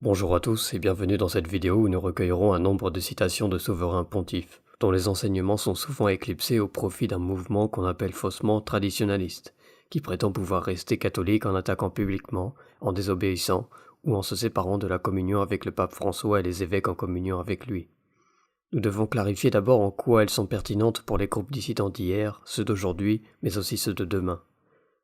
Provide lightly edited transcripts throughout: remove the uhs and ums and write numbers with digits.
Bonjour à tous et bienvenue dans cette vidéo où nous recueillerons un nombre de citations de souverains pontifes, dont les enseignements sont souvent éclipsés au profit d'un mouvement qu'on appelle faussement traditionnaliste, qui prétend pouvoir rester catholique en attaquant publiquement, en désobéissant ou en se séparant de la communion avec le pape François et les évêques en communion avec lui. Nous devons clarifier d'abord en quoi elles sont pertinentes pour les groupes dissidents d'hier, ceux d'aujourd'hui, mais aussi ceux de demain.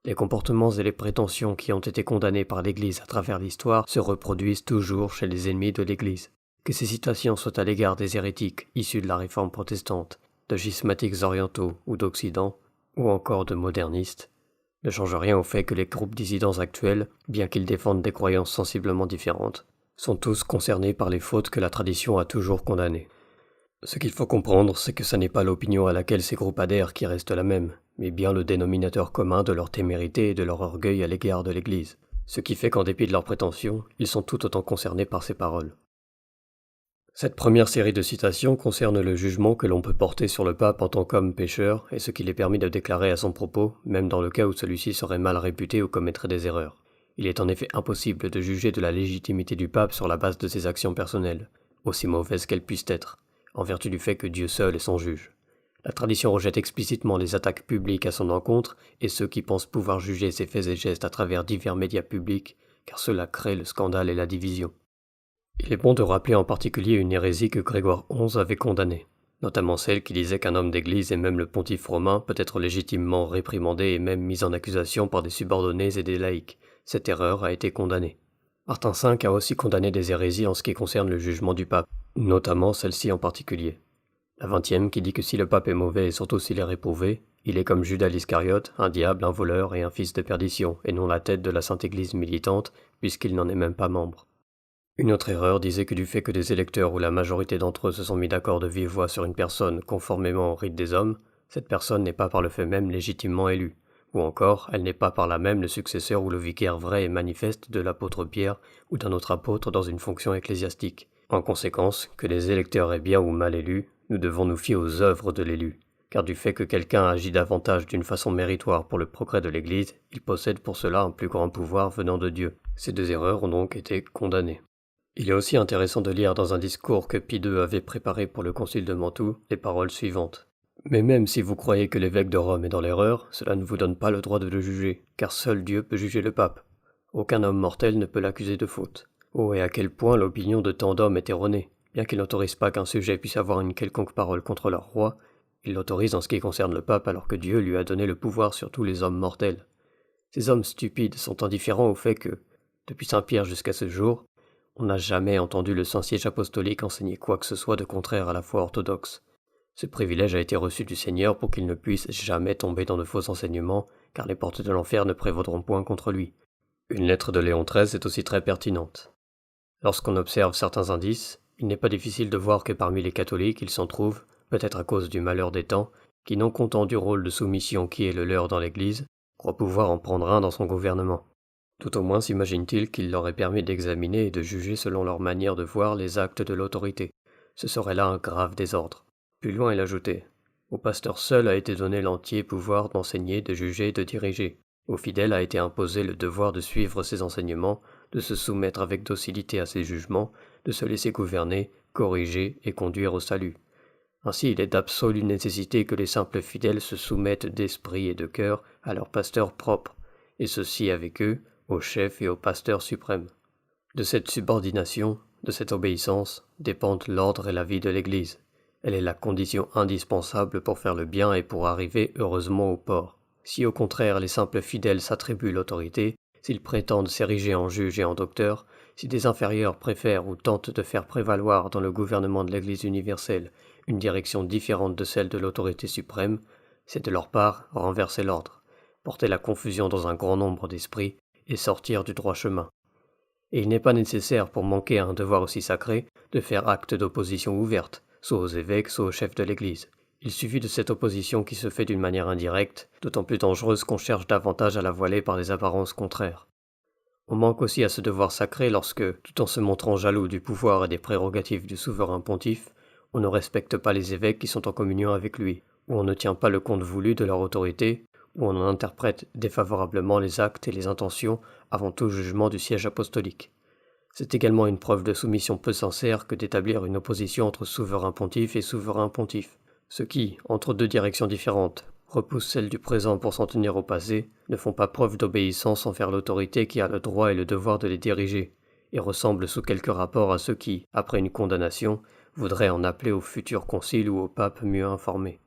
Les comportements et les prétentions qui ont été condamnés par l'Église à travers l'histoire se reproduisent toujours chez les ennemis de l'Église. Que ces citations soient à l'égard des hérétiques issus de la réforme protestante, de schismatiques orientaux ou d'Occident, ou encore de modernistes, ne changent rien au fait que les groupes dissidents actuels, bien qu'ils défendent des croyances sensiblement différentes, sont tous concernés par les fautes que la tradition a toujours condamnées. Ce qu'il faut comprendre, c'est que ce n'est pas l'opinion à laquelle ces groupes adhèrent qui reste la même, mais bien le dénominateur commun de leur témérité et de leur orgueil à l'égard de l'Église. Ce qui fait qu'en dépit de leurs prétentions, ils sont tout autant concernés par ces paroles. Cette première série de citations concerne le jugement que l'on peut porter sur le pape en tant qu'homme pécheur et ce qu'il est permis de déclarer à son propos, même dans le cas où celui-ci serait mal réputé ou commettrait des erreurs. Il est en effet impossible de juger de la légitimité du pape sur la base de ses actions personnelles, aussi mauvaises qu'elles puissent être, en vertu du fait que Dieu seul est son juge. La tradition rejette explicitement les attaques publiques à son encontre et ceux qui pensent pouvoir juger ses faits et gestes à travers divers médias publics, car cela crée le scandale et la division. Il est bon de rappeler en particulier une hérésie que Grégoire XI avait condamnée, notamment celle qui disait qu'un homme d'église et même le pontife romain peut être légitimement réprimandé et même mis en accusation par des subordonnés et des laïcs. Cette erreur a été condamnée. Martin V a aussi condamné des hérésies en ce qui concerne le jugement du pape, notamment celle-ci en particulier. La 20e qui dit que si le pape est mauvais et surtout s'il est réprouvé, il est comme Judas l'Iscariote, un diable, un voleur et un fils de perdition, et non la tête de la Sainte Église militante, puisqu'il n'en est même pas membre. Une autre erreur disait que du fait que des électeurs ou la majorité d'entre eux se sont mis d'accord de vive voix sur une personne conformément au rite des hommes, cette personne n'est pas par le fait même légitimement élue, ou encore elle n'est pas par là même le successeur ou le vicaire vrai et manifeste de l'apôtre Pierre ou d'un autre apôtre dans une fonction ecclésiastique. En conséquence, que les électeurs aient bien ou mal élus, nous devons nous fier aux œuvres de l'élu, car du fait que quelqu'un agit davantage d'une façon méritoire pour le progrès de l'Église, il possède pour cela un plus grand pouvoir venant de Dieu. Ces deux erreurs ont donc été condamnées. Il est aussi intéressant de lire dans un discours que Pie II avait préparé pour le concile de Mantoue les paroles suivantes. « Mais même si vous croyez que l'évêque de Rome est dans l'erreur, cela ne vous donne pas le droit de le juger, car seul Dieu peut juger le pape. Aucun homme mortel ne peut l'accuser de faute. Oh, et à quel point l'opinion de tant d'hommes est erronée. Bien qu'il n'autorise pas qu'un sujet puisse avoir une quelconque parole contre leur roi, il l'autorise en ce qui concerne le pape alors que Dieu lui a donné le pouvoir sur tous les hommes mortels. Ces hommes stupides sont indifférents au fait que, depuis Saint Pierre jusqu'à ce jour, on n'a jamais entendu le Saint-Siège apostolique enseigner quoi que ce soit de contraire à la foi orthodoxe. Ce privilège a été reçu du Seigneur pour qu'il ne puisse jamais tomber dans de faux enseignements, car les portes de l'enfer ne prévaudront point contre lui. Une lettre de Léon XIII est aussi très pertinente. Lorsqu'on observe certains indices, il n'est pas difficile de voir que parmi les catholiques il s'en trouve, peut-être à cause du malheur des temps, qui non content du rôle de soumission qui est le leur dans l'Église, croient pouvoir en prendre un dans son gouvernement. Tout au moins s'imagine-t-il qu'il leur est permis d'examiner et de juger selon leur manière de voir les actes de l'autorité. Ce serait là un grave désordre. Plus loin il ajoutait « Au pasteur seul a été donné l'entier pouvoir d'enseigner, de juger et de diriger. Aux fidèles a été imposé le devoir de suivre ses enseignements, de se soumettre avec docilité à ses jugements, de se laisser gouverner, corriger et conduire au salut. Ainsi il est d'absolue nécessité que les simples fidèles se soumettent d'esprit et de cœur à leur pasteur propre, et ceci avec eux, au chef et au pasteur suprême. De cette subordination, de cette obéissance, dépendent l'ordre et la vie de l'Église. Elle est la condition indispensable pour faire le bien et pour arriver heureusement au port. Si au contraire les simples fidèles s'attribuent l'autorité, s'ils prétendent s'ériger en juges et en docteurs, si des inférieurs préfèrent ou tentent de faire prévaloir dans le gouvernement de l'Église universelle une direction différente de celle de l'autorité suprême, c'est de leur part renverser l'ordre, porter la confusion dans un grand nombre d'esprits et sortir du droit chemin. Et il n'est pas nécessaire pour manquer à un devoir aussi sacré de faire acte d'opposition ouverte, soit aux évêques, soit aux chefs de l'Église. Il suffit de cette opposition qui se fait d'une manière indirecte, d'autant plus dangereuse qu'on cherche davantage à la voiler par des apparences contraires. On manque aussi à ce devoir sacré lorsque, tout en se montrant jaloux du pouvoir et des prérogatives du souverain pontife, on ne respecte pas les évêques qui sont en communion avec lui, ou on ne tient pas le compte voulu de leur autorité, où on en interprète défavorablement les actes et les intentions avant tout jugement du siège apostolique. C'est également une preuve de soumission peu sincère que d'établir une opposition entre souverain pontife et souverain pontife. Ceux qui, entre deux directions différentes, repoussent celle du présent pour s'en tenir au passé, ne font pas preuve d'obéissance envers l'autorité qui a le droit et le devoir de les diriger, et ressemblent sous quelque rapport à ceux qui, après une condamnation, voudraient en appeler au futur concile ou au pape mieux informé.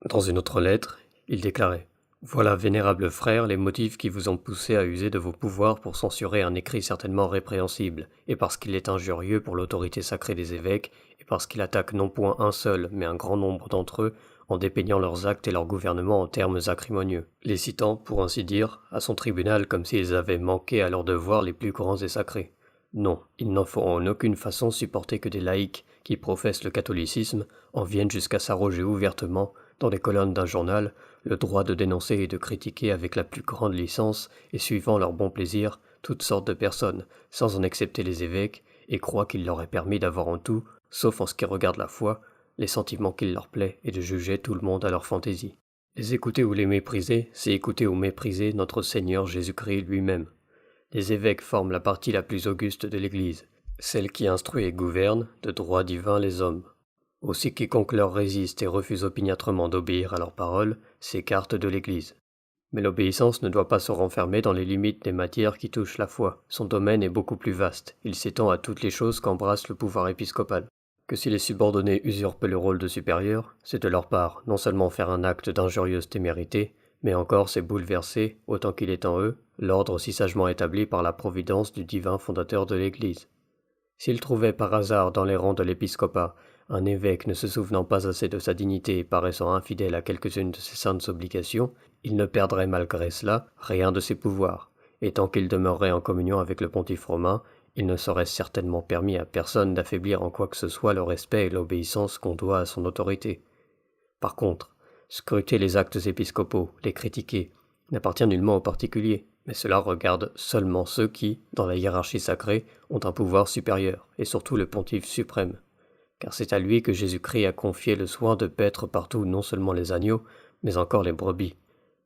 Dans une autre lettre, il déclarait « Voilà, vénérables frères, les motifs qui vous ont poussé à user de vos pouvoirs pour censurer un écrit certainement répréhensible, et parce qu'il est injurieux pour l'autorité sacrée des évêques, et parce qu'il attaque non point un seul, mais un grand nombre d'entre eux, en dépeignant leurs actes et leur gouvernement en termes acrimonieux, les citant, pour ainsi dire, à son tribunal comme s'ils avaient manqué à leurs devoirs les plus grands et sacrés. Non, ils n'en feront en aucune façon supporter que des laïcs qui professent le catholicisme en viennent jusqu'à s'arroger ouvertement, dans les colonnes d'un journal, le droit de dénoncer et de critiquer avec la plus grande licence et suivant leur bon plaisir toutes sortes de personnes, sans en excepter les évêques, et croient qu'il leur est permis d'avoir en tout, sauf en ce qui regarde la foi, les sentiments qu'il leur plaît et de juger tout le monde à leur fantaisie. Les écouter ou les mépriser, c'est écouter ou mépriser notre Seigneur Jésus-Christ lui-même. Les évêques forment la partie la plus auguste de l'Église, celle qui instruit et gouverne, de droit divin, les hommes. Aussi quiconque leur résiste et refuse opiniâtrement d'obéir à leurs paroles, s'écarte de l'Église. Mais l'obéissance ne doit pas se renfermer dans les limites des matières qui touchent la foi. Son domaine est beaucoup plus vaste, il s'étend à toutes les choses qu'embrasse le pouvoir épiscopal. Que si les subordonnés usurpent le rôle de supérieur, c'est de leur part non seulement faire un acte d'injurieuse témérité, mais encore c'est bouleverser, autant qu'il est en eux, l'ordre si sagement établi par la providence du divin fondateur de l'Église. S'ils trouvaient par hasard dans les rangs de l'épiscopat un évêque ne se souvenant pas assez de sa dignité et paraissant infidèle à quelques-unes de ses saintes obligations, il ne perdrait malgré cela rien de ses pouvoirs, et tant qu'il demeurerait en communion avec le pontife romain, il ne serait certainement permis à personne d'affaiblir en quoi que ce soit le respect et l'obéissance qu'on doit à son autorité. Par contre, scruter les actes épiscopaux, les critiquer, n'appartient nullement aux particuliers, mais cela regarde seulement ceux qui, dans la hiérarchie sacrée, ont un pouvoir supérieur, et surtout le pontife suprême. Car c'est à lui que Jésus-Christ a confié le soin de paître partout non seulement les agneaux, mais encore les brebis.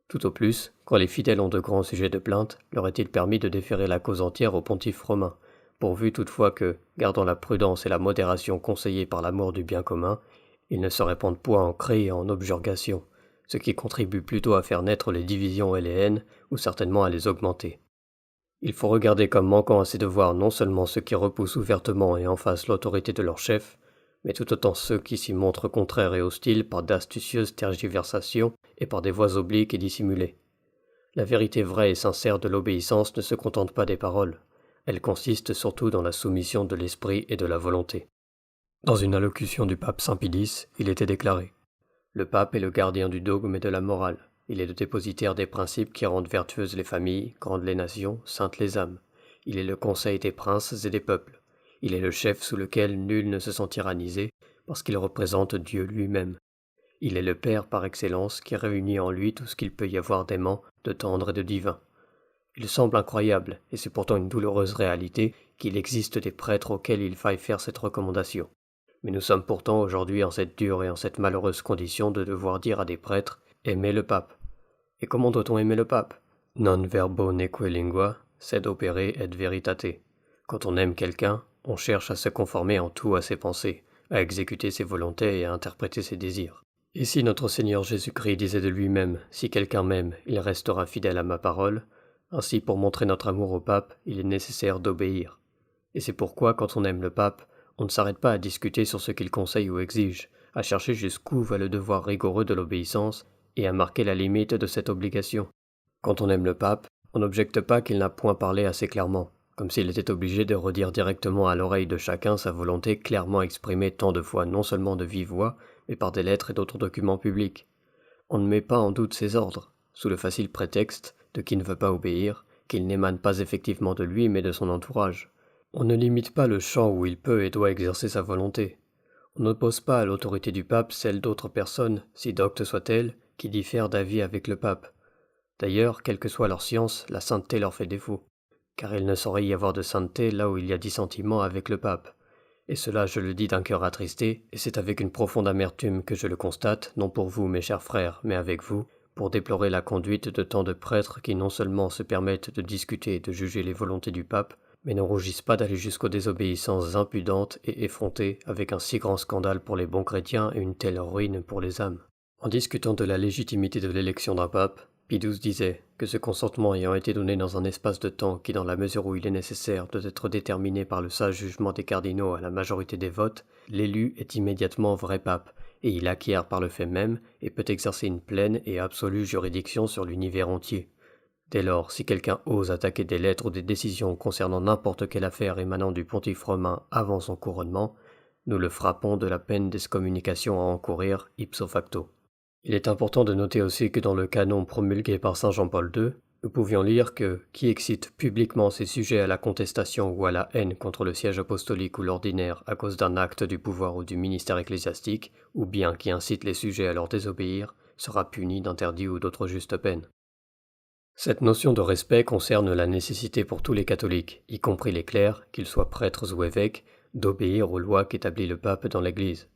Tout au plus, quand les fidèles ont de grands sujets de plainte, leur est-il permis de déférer la cause entière au pontife romain, pourvu toutefois que, gardant la prudence et la modération conseillées par l'amour du bien commun, ils ne se répandent point en cris et en objurgations, ce qui contribue plutôt à faire naître les divisions et les haines, ou certainement à les augmenter. Il faut regarder comme manquant à ces devoirs non seulement ceux qui repoussent ouvertement et en face l'autorité de leur chef, mais tout autant ceux qui s'y montrent contraires et hostiles par d'astucieuses tergiversations et par des voies obliques et dissimulées. La vérité vraie et sincère de l'obéissance ne se contente pas des paroles, elle consiste surtout dans la soumission de l'esprit et de la volonté. Dans une allocution du pape Saint Pie X, il était déclaré « Le pape est le gardien du dogme et de la morale, il est le dépositaire des principes qui rendent vertueuses les familles, grandes les nations, saintes les âmes, il est le conseil des princes et des peuples. Il est le chef sous lequel nul ne se sent tyrannisé, parce qu'il représente Dieu lui-même. Il est le Père par excellence qui réunit en lui tout ce qu'il peut y avoir d'aimant, de tendre et de divin. Il semble incroyable, et c'est pourtant une douloureuse réalité, qu'il existe des prêtres auxquels il faille faire cette recommandation. Mais nous sommes pourtant aujourd'hui en cette dure et en cette malheureuse condition de devoir dire à des prêtres « Aimez le pape ». Et comment doit-on aimer le pape ? Non verbo neque lingua, sed opere et veritate. Quand on aime quelqu'un, on cherche à se conformer en tout à ses pensées, à exécuter ses volontés et à interpréter ses désirs. Et si notre Seigneur Jésus-Christ disait de lui-même « Si quelqu'un m'aime, il restera fidèle à ma parole », ainsi pour montrer notre amour au pape, il est nécessaire d'obéir. Et c'est pourquoi, quand on aime le pape, on ne s'arrête pas à discuter sur ce qu'il conseille ou exige, à chercher jusqu'où va le devoir rigoureux de l'obéissance et à marquer la limite de cette obligation. Quand on aime le pape, on n'objecte pas qu'il n'a point parlé assez clairement, comme s'il était obligé de redire directement à l'oreille de chacun sa volonté clairement exprimée tant de fois non seulement de vive voix, mais par des lettres et d'autres documents publics. On ne met pas en doute ses ordres, sous le facile prétexte de qui ne veut pas obéir, qu'il n'émane pas effectivement de lui mais de son entourage. On ne limite pas le champ où il peut et doit exercer sa volonté. On n'oppose pas à l'autorité du pape celle d'autres personnes, si doctes soient-elles, qui diffèrent d'avis avec le pape. D'ailleurs, quelle que soit leur science, la sainteté leur fait défaut. Car il ne saurait y avoir de sainteté là où il y a dissentiment avec le pape. Et cela je le dis d'un cœur attristé, et c'est avec une profonde amertume que je le constate, non pour vous mes chers frères, mais avec vous, pour déplorer la conduite de tant de prêtres qui non seulement se permettent de discuter et de juger les volontés du pape, mais ne rougissent pas d'aller jusqu'aux désobéissances impudentes et effrontées avec un si grand scandale pour les bons chrétiens et une telle ruine pour les âmes. En discutant de la légitimité de l'élection d'un pape, Pie XII disait que ce consentement ayant été donné dans un espace de temps qui, dans la mesure où il est nécessaire, doit être déterminé par le sage jugement des cardinaux à la majorité des votes, l'élu est immédiatement vrai pape, et il acquiert par le fait même et peut exercer une pleine et absolue juridiction sur l'univers entier. Dès lors, si quelqu'un ose attaquer des lettres ou des décisions concernant n'importe quelle affaire émanant du pontife romain avant son couronnement, nous le frappons de la peine d'excommunication à encourir ipso facto. Il est important de noter aussi que dans le canon promulgué par Saint Jean-Paul II, nous pouvions lire que qui excite publiquement ses sujets à la contestation ou à la haine contre le siège apostolique ou l'ordinaire à cause d'un acte du pouvoir ou du ministère ecclésiastique, ou bien qui incite les sujets à leur désobéir, sera puni d'interdit ou d'autres justes peines. Cette notion de respect concerne la nécessité pour tous les catholiques, y compris les clercs, qu'ils soient prêtres ou évêques, d'obéir aux lois qu'établit le pape dans l'Église.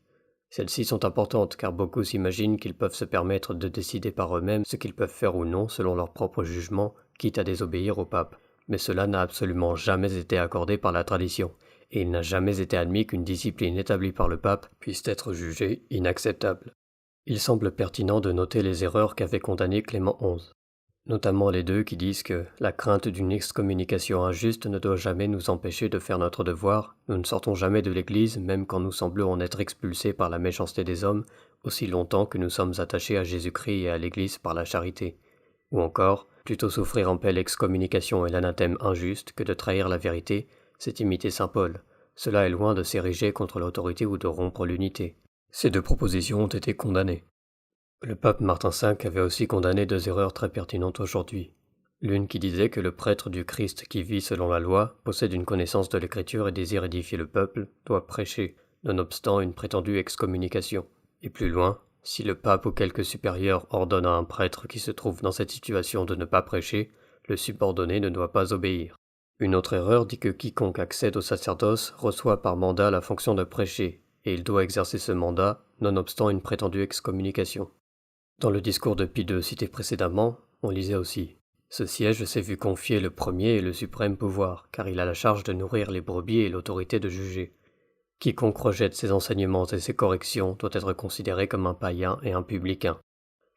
Celles-ci sont importantes car beaucoup s'imaginent qu'ils peuvent se permettre de décider par eux-mêmes ce qu'ils peuvent faire ou non selon leur propre jugement, quitte à désobéir au pape. Mais cela n'a absolument jamais été accordé par la tradition, et il n'a jamais été admis qu'une discipline établie par le pape puisse être jugée inacceptable. Il semble pertinent de noter les erreurs qu'avait condamnées Clément XI. Notamment les deux qui disent que la crainte d'une excommunication injuste ne doit jamais nous empêcher de faire notre devoir, nous ne sortons jamais de l'Église même quand nous semblons en être expulsés par la méchanceté des hommes, aussi longtemps que nous sommes attachés à Jésus-Christ et à l'Église par la charité. Ou encore, plutôt souffrir en paix l'excommunication et l'anathème injuste que de trahir la vérité, c'est imiter saint Paul. Cela est loin de s'ériger contre l'autorité ou de rompre l'unité. Ces deux propositions ont été condamnées. Le pape Martin V avait aussi condamné deux erreurs très pertinentes aujourd'hui. L'une qui disait que le prêtre du Christ qui vit selon la loi, possède une connaissance de l'Écriture et désire édifier le peuple, doit prêcher, nonobstant une prétendue excommunication. Et plus loin, si le pape ou quelque supérieur ordonne à un prêtre qui se trouve dans cette situation de ne pas prêcher, le subordonné ne doit pas obéir. Une autre erreur dit que quiconque accède au sacerdoce reçoit par mandat la fonction de prêcher, et il doit exercer ce mandat, nonobstant une prétendue excommunication. Dans le discours de Pie II cité précédemment, on lisait aussi « Ce siège s'est vu confier le premier et le suprême pouvoir, car il a la charge de nourrir les brebis et l'autorité de juger. Quiconque rejette ses enseignements et ses corrections doit être considéré comme un païen et un publicain.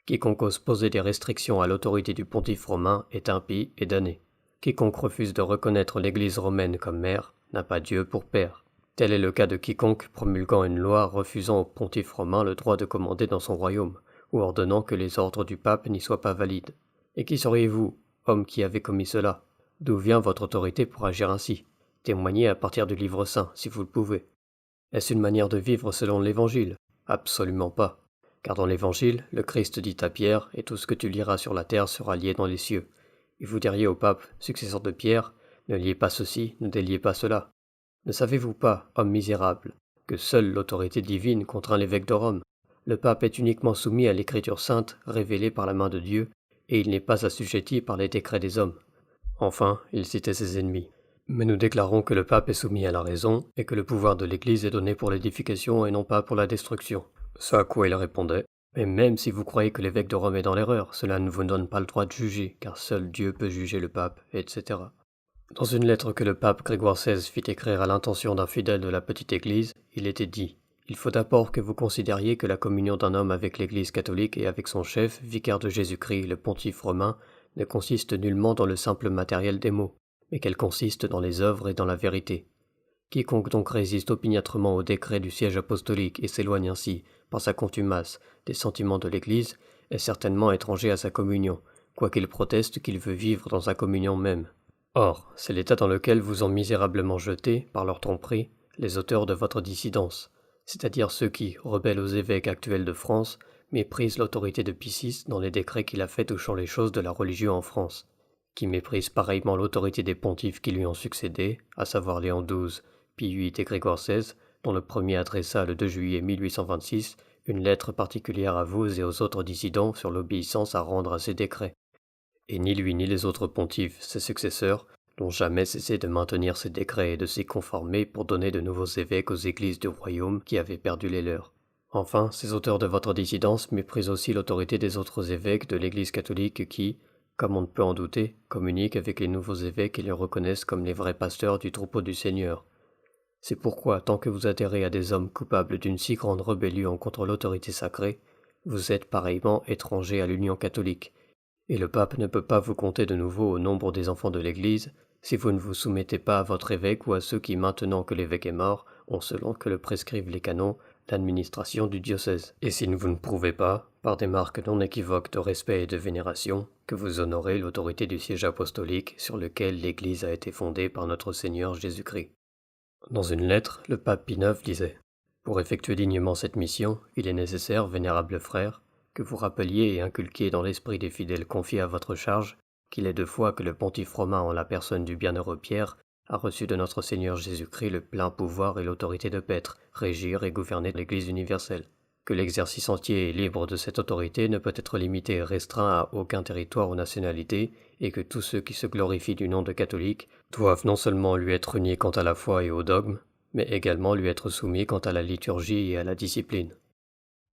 Quiconque ose poser des restrictions à l'autorité du pontife romain est impie et damné. Quiconque refuse de reconnaître l'Église romaine comme mère n'a pas Dieu pour père. Tel est le cas de quiconque promulguant une loi refusant au pontife romain le droit de commander dans son royaume, ou ordonnant que les ordres du pape n'y soient pas valides. Et qui seriez-vous, homme qui avez commis cela? D'où vient votre autorité pour agir ainsi? Témoignez à partir du livre saint, si vous le pouvez. Est-ce une manière de vivre selon l'Évangile? Absolument pas. Car dans l'Évangile, le Christ dit à Pierre, et tout ce que tu liras sur la terre sera lié dans les cieux. Et vous diriez au pape, successeur de Pierre, ne liez pas ceci, ne déliez pas cela. Ne savez-vous pas, homme misérable, que seule l'autorité divine contraint l'évêque de Rome? Le pape est uniquement soumis à l'écriture sainte révélée par la main de Dieu, et il n'est pas assujetti par les décrets des hommes. Enfin, il citait ses ennemis. Mais nous déclarons que le pape est soumis à la raison, et que le pouvoir de l'Église est donné pour l'édification et non pas pour la destruction. Ce à quoi il répondait, mais même si vous croyez que l'évêque de Rome est dans l'erreur, cela ne vous donne pas le droit de juger, car seul Dieu peut juger le pape, etc. Dans une lettre que le pape Grégoire XVI fit écrire à l'intention d'un fidèle de la petite Église, il était dit « Il faut d'abord que vous considériez que la communion d'un homme avec l'Église catholique et avec son chef, vicaire de Jésus-Christ, le pontife romain, ne consiste nullement dans le simple matériel des mots, mais qu'elle consiste dans les œuvres et dans la vérité. Quiconque donc résiste opiniâtrement au décret du siège apostolique et s'éloigne ainsi, par sa contumace, des sentiments de l'Église, est certainement étranger à sa communion, quoiqu'il proteste qu'il veut vivre dans sa communion même. Or, c'est l'état dans lequel vous ont misérablement jeté, par leur tromperie, les auteurs de votre dissidence, c'est-à-dire ceux qui, rebelles aux évêques actuels de France, méprisent l'autorité de Pie VI dans les décrets qu'il a faits touchant les choses de la religion en France, qui méprisent pareillement l'autorité des pontifes qui lui ont succédé, à savoir Léon XII, Pie VIII et Grégoire XVI, dont le premier adressa le 2 juillet 1826 une lettre particulière à vous et aux autres dissidents sur l'obéissance à rendre à ces décrets. Et ni lui ni les autres pontifes, ses successeurs, n'ont jamais cessé de maintenir ces décrets et de s'y conformer pour donner de nouveaux évêques aux églises du royaume qui avaient perdu les leurs. Enfin, ces auteurs de votre dissidence méprisent aussi l'autorité des autres évêques de l'Église catholique qui, comme on ne peut en douter, communiquent avec les nouveaux évêques et les reconnaissent comme les vrais pasteurs du troupeau du Seigneur. C'est pourquoi, tant que vous adhérez à des hommes coupables d'une si grande rébellion contre l'autorité sacrée, vous êtes pareillement étrangers à l'union catholique, et le pape ne peut pas vous compter de nouveau au nombre des enfants de l'Église si vous ne vous soumettez pas à votre évêque ou à ceux qui, maintenant que l'évêque est mort, ont, selon que le prescrivent les canons, l'administration du diocèse. Et si vous ne prouvez pas, par des marques non équivoques de respect et de vénération, que vous honorez l'autorité du siège apostolique sur lequel l'Église a été fondée par notre Seigneur Jésus-Christ. Dans une lettre, le pape Pie IX disait « Pour effectuer dignement cette mission, il est nécessaire, vénérables frères, que vous rappeliez et inculquiez dans l'esprit des fidèles confiés à votre charge qu'il est de foi que le pontife romain en la personne du bienheureux Pierre a reçu de notre Seigneur Jésus-Christ le plein pouvoir et l'autorité de paître, régir et gouverner l'Église universelle, que l'exercice entier et libre de cette autorité ne peut être limité et restreint à aucun territoire ou nationalité, et que tous ceux qui se glorifient du nom de catholique doivent non seulement lui être unis quant à la foi et au dogme, mais également lui être soumis quant à la liturgie et à la discipline. »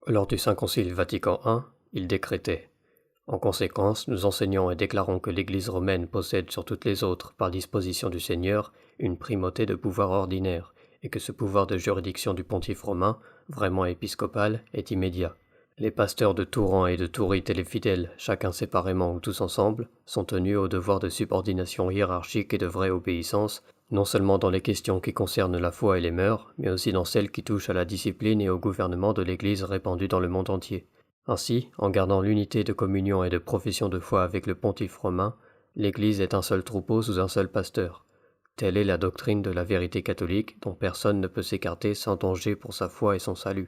Lors du Saint Concile Vatican I, il décrétait « En conséquence, nous enseignons et déclarons que l'Église romaine possède sur toutes les autres, par disposition du Seigneur, une primauté de pouvoir ordinaire, et que ce pouvoir de juridiction du pontife romain, vraiment épiscopal, est immédiat. Les pasteurs de tout rang et de tout rite et les fidèles, chacun séparément ou tous ensemble, sont tenus au devoir de subordination hiérarchique et de vraie obéissance, non seulement dans les questions qui concernent la foi et les mœurs, mais aussi dans celles qui touchent à la discipline et au gouvernement de l'Église répandue dans le monde entier. Ainsi, en gardant l'unité de communion et de profession de foi avec le pontife romain, l'Église est un seul troupeau sous un seul pasteur. Telle est la doctrine de la vérité catholique dont personne ne peut s'écarter sans danger pour sa foi et son salut. »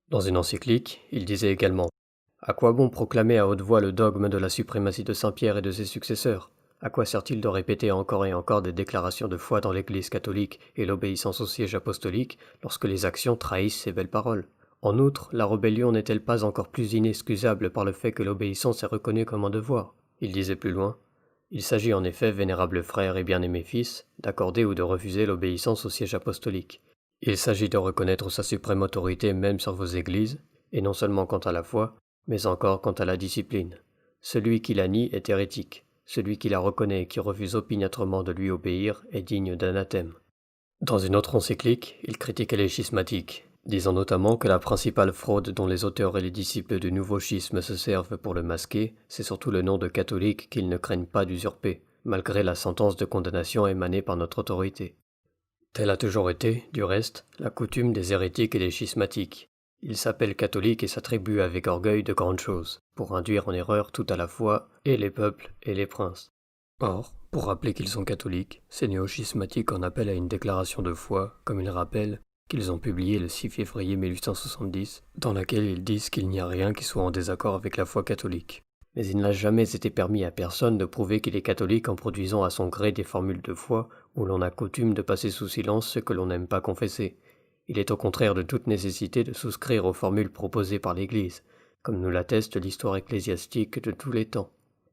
Dans une encyclique, il disait également « À quoi bon proclamer à haute voix le dogme de la suprématie de Saint Pierre et de ses successeurs ? À quoi sert-il de répéter encore et encore des déclarations de foi dans l'Église catholique et l'obéissance au siège apostolique lorsque les actions trahissent ces belles paroles ? En outre, la rébellion n'est-elle pas encore plus inexcusable par le fait que l'obéissance est reconnue comme un devoir ? » Il disait plus loin « Il s'agit en effet, vénérables frères et bien-aimés fils, d'accorder ou de refuser l'obéissance au siège apostolique. Il s'agit de reconnaître sa suprême autorité même sur vos églises, et non seulement quant à la foi, mais encore quant à la discipline. Celui qui la nie est hérétique. Celui qui la reconnaît et qui refuse opiniâtrement de lui obéir est digne d'anathème. » Dans une autre encyclique, il critiquait les schismatiques, disant notamment que la principale fraude dont les auteurs et les disciples du nouveau schisme se servent pour le masquer, c'est surtout le nom de catholique qu'ils ne craignent pas d'usurper, malgré la sentence de condamnation émanée par notre autorité. Telle a toujours été, du reste, la coutume des hérétiques et des schismatiques. Ils s'appellent catholiques et s'attribuent avec orgueil de grandes choses, pour induire en erreur tout à la fois et les peuples et les princes. Or, pour rappeler qu'ils sont catholiques, ces néo-schismatiques en appellent à une déclaration de foi, comme ils rappellent, qu'ils ont publiée le 6 février 1870, dans laquelle ils disent qu'il n'y a rien qui soit en désaccord avec la foi catholique. Mais il n'a jamais été permis à personne de prouver qu'il est catholique en produisant à son gré des formules de foi où l'on a coutume de passer sous silence ce que l'on n'aime pas confesser. Il est au contraire de toute nécessité de souscrire aux formules proposées par l'Église, comme nous l'atteste l'histoire ecclésiastique de tous les temps.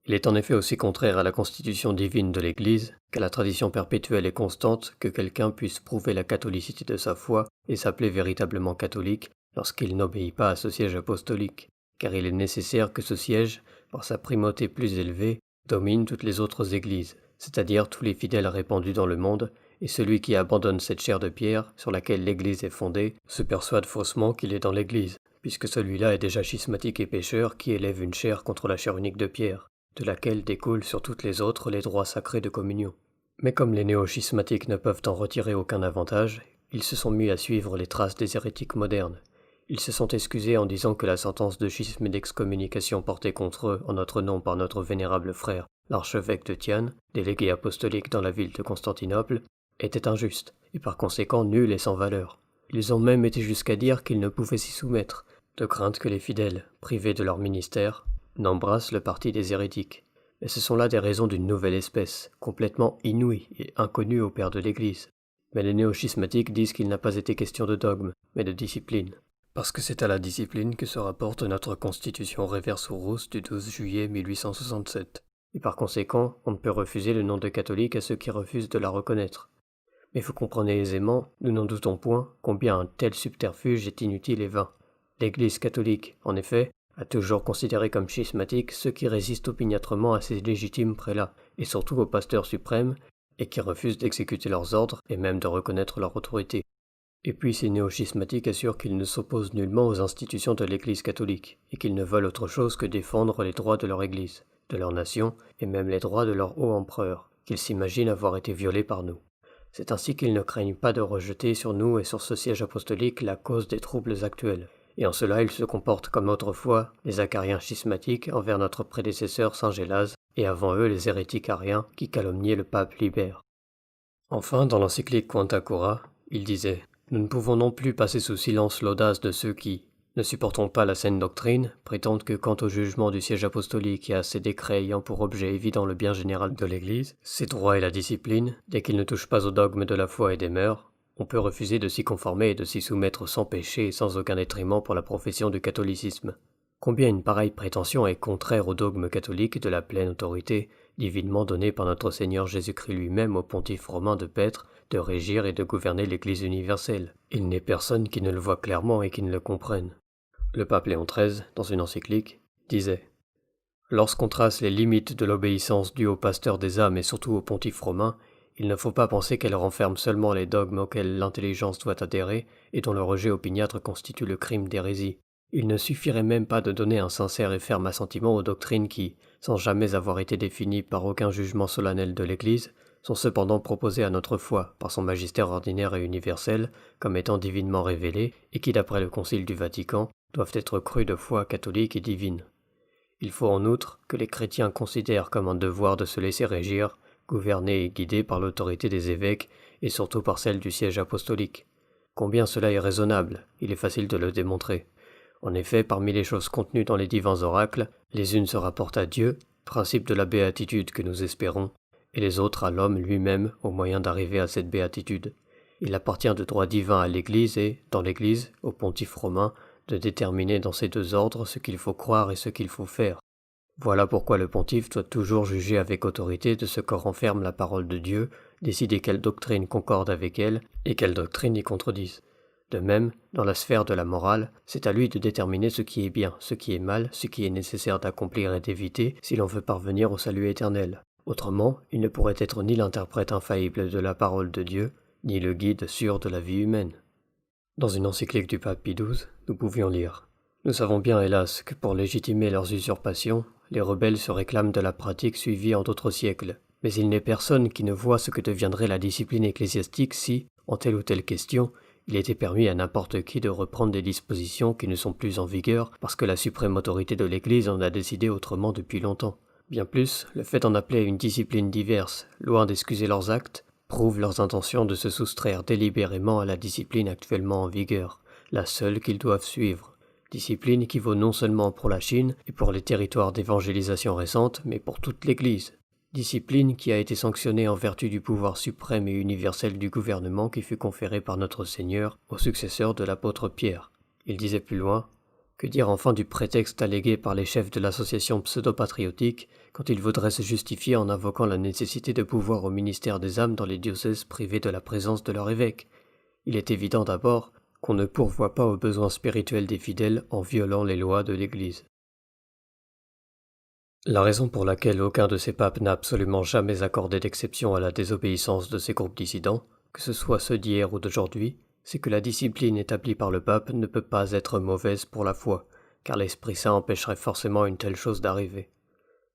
Il est en effet aussi contraire à la constitution divine de l'Église qu'à la tradition perpétuelle et constante que quelqu'un puisse prouver la catholicité de sa foi et s'appeler véritablement catholique lorsqu'il n'obéit pas à ce siège apostolique, car il est nécessaire que ce siège, par sa primauté plus élevée, domine toutes les autres églises, c'est-à-dire tous les fidèles répandus dans le monde, et celui qui abandonne cette chair de pierre sur laquelle l'Église est fondée se persuade faussement qu'il est dans l'Église, puisque celui-là est déjà schismatique et pécheur qui élève une chair contre la chair unique de pierre, de laquelle découlent sur toutes les autres les droits sacrés de communion. Mais comme les néo-schismatiques ne peuvent en retirer aucun avantage, ils se sont mis à suivre les traces des hérétiques modernes. Ils se sont excusés en disant que la sentence de schisme et d'excommunication portée contre eux en notre nom par notre vénérable frère, l'archevêque de Tiane, délégué apostolique dans la ville de Constantinople, était injuste, et par conséquent nulle et sans valeur. Ils ont même été jusqu'à dire qu'ils ne pouvaient s'y soumettre, de crainte que les fidèles, privés de leur ministère, n'embrassent le parti des hérétiques. Mais ce sont là des raisons d'une nouvelle espèce, complètement inouïes et inconnues aux pères de l'Église. Mais les néo-schismatiques disent qu'il n'a pas été question de dogme, mais de discipline. Parce que c'est à la discipline que se rapporte notre constitution Reverso-Russe du 12 juillet 1867. Et par conséquent, on ne peut refuser le nom de catholique à ceux qui refusent de la reconnaître. Mais vous comprenez aisément, nous n'en doutons point, combien un tel subterfuge est inutile et vain. L'Église catholique, en effet, a toujours considéré comme schismatiques ceux qui résistent opiniâtrement à ses légitimes prélats, et surtout au pasteur suprême, et qui refusent d'exécuter leurs ordres et même de reconnaître leur autorité. Et puis ces néo-schismatiques assurent qu'ils ne s'opposent nullement aux institutions de l'Église catholique, et qu'ils ne veulent autre chose que défendre les droits de leur Église, de leur nation, et même les droits de leur haut empereur, qu'ils s'imaginent avoir été violés par nous. C'est ainsi qu'ils ne craignent pas de rejeter sur nous et sur ce siège apostolique la cause des troubles actuels. Et en cela ils se comportent comme autrefois les acariens schismatiques envers notre prédécesseur Saint Gélase, et avant eux les hérétiques ariens qui calomniaient le pape Libère. Enfin, dans l'encyclique Quanta Cura, il disait « Nous ne pouvons non plus passer sous silence l'audace de ceux qui, ne supportant pas la saine doctrine, prétendent que quant au jugement du siège apostolique et à ses décrets ayant pour objet évident le bien général de l'Église, ses droits et la discipline, dès qu'ils ne touchent pas au dogme de la foi et des mœurs, on peut refuser de s'y conformer et de s'y soumettre sans péché et sans aucun détriment pour la profession du catholicisme. Combien une pareille prétention est contraire au dogme catholique de la pleine autorité, divinement donnée par notre Seigneur Jésus-Christ lui-même au pontife romain de paître, de régir et de gouverner l'Église universelle. Il n'est personne qui ne le voit clairement et qui ne le comprenne. Le pape Léon XIII, dans une encyclique, disait « Lorsqu'on trace les limites de l'obéissance due au pasteur des âmes et surtout au pontife romain, il ne faut pas penser qu'elle renferme seulement les dogmes auxquels l'intelligence doit adhérer et dont le rejet opiniâtre constitue le crime d'hérésie. Il ne suffirait même pas de donner un sincère et ferme assentiment aux doctrines qui, sans jamais avoir été définies par aucun jugement solennel de l'Église, sont cependant proposées à notre foi par son magistère ordinaire et universel comme étant divinement révélées et qui, d'après le Concile du Vatican, doivent être crues de foi catholique et divine. Il faut en outre que les chrétiens considèrent comme un devoir de se laisser régir, gouverner et guider par l'autorité des évêques et surtout par celle du siège apostolique. Combien cela est raisonnable, il est facile de le démontrer. En effet, parmi les choses contenues dans les divins oracles, les unes se rapportent à Dieu, principe de la béatitude que nous espérons, et les autres à l'homme lui-même au moyen d'arriver à cette béatitude. Il appartient de droit divin à l'Église et, dans l'Église, au pontife romain, de déterminer dans ces deux ordres ce qu'il faut croire et ce qu'il faut faire. Voilà pourquoi le pontife doit toujours juger avec autorité de ce que renferme la parole de Dieu, décider quelle doctrine concorde avec elle et quelle doctrine y contredise. De même, dans la sphère de la morale, c'est à lui de déterminer ce qui est bien, ce qui est mal, ce qui est nécessaire d'accomplir et d'éviter si l'on veut parvenir au salut éternel. Autrement, il ne pourrait être ni l'interprète infaillible de la parole de Dieu, ni le guide sûr de la vie humaine. Dans une encyclique du pape Pie XII, nous pouvions lire « Nous savons bien, hélas, que pour légitimer leurs usurpations, les rebelles se réclament de la pratique suivie en d'autres siècles, mais il n'est personne qui ne voit ce que deviendrait la discipline ecclésiastique si, en telle ou telle question, il était permis à n'importe qui de reprendre des dispositions qui ne sont plus en vigueur parce que la suprême autorité de l'Église en a décidé autrement depuis longtemps. Bien plus, le fait d'en appeler une discipline diverse, loin d'excuser leurs actes, prouve leurs intentions de se soustraire délibérément à la discipline actuellement en vigueur, la seule qu'ils doivent suivre. Discipline qui vaut non seulement pour la Chine et pour les territoires d'évangélisation récente, mais pour toute l'Église. Discipline qui a été sanctionnée en vertu du pouvoir suprême et universel du gouvernement qui fut conféré par notre Seigneur au successeur de l'apôtre Pierre. Il disait plus loin « Que dire enfin du prétexte allégué par les chefs de l'association pseudo-patriotique quand ils voudraient se justifier en invoquant la nécessité de pouvoir au ministère des âmes dans les diocèses privés de la présence de leur évêque? Il est évident d'abord qu'on ne pourvoit pas aux besoins spirituels des fidèles en violant les lois de l'Église. » La raison pour laquelle aucun de ces papes n'a absolument jamais accordé d'exception à la désobéissance de ces groupes dissidents, que ce soit ceux d'hier ou d'aujourd'hui, c'est que la discipline établie par le pape ne peut pas être mauvaise pour la foi, car l'Esprit Saint empêcherait forcément une telle chose d'arriver.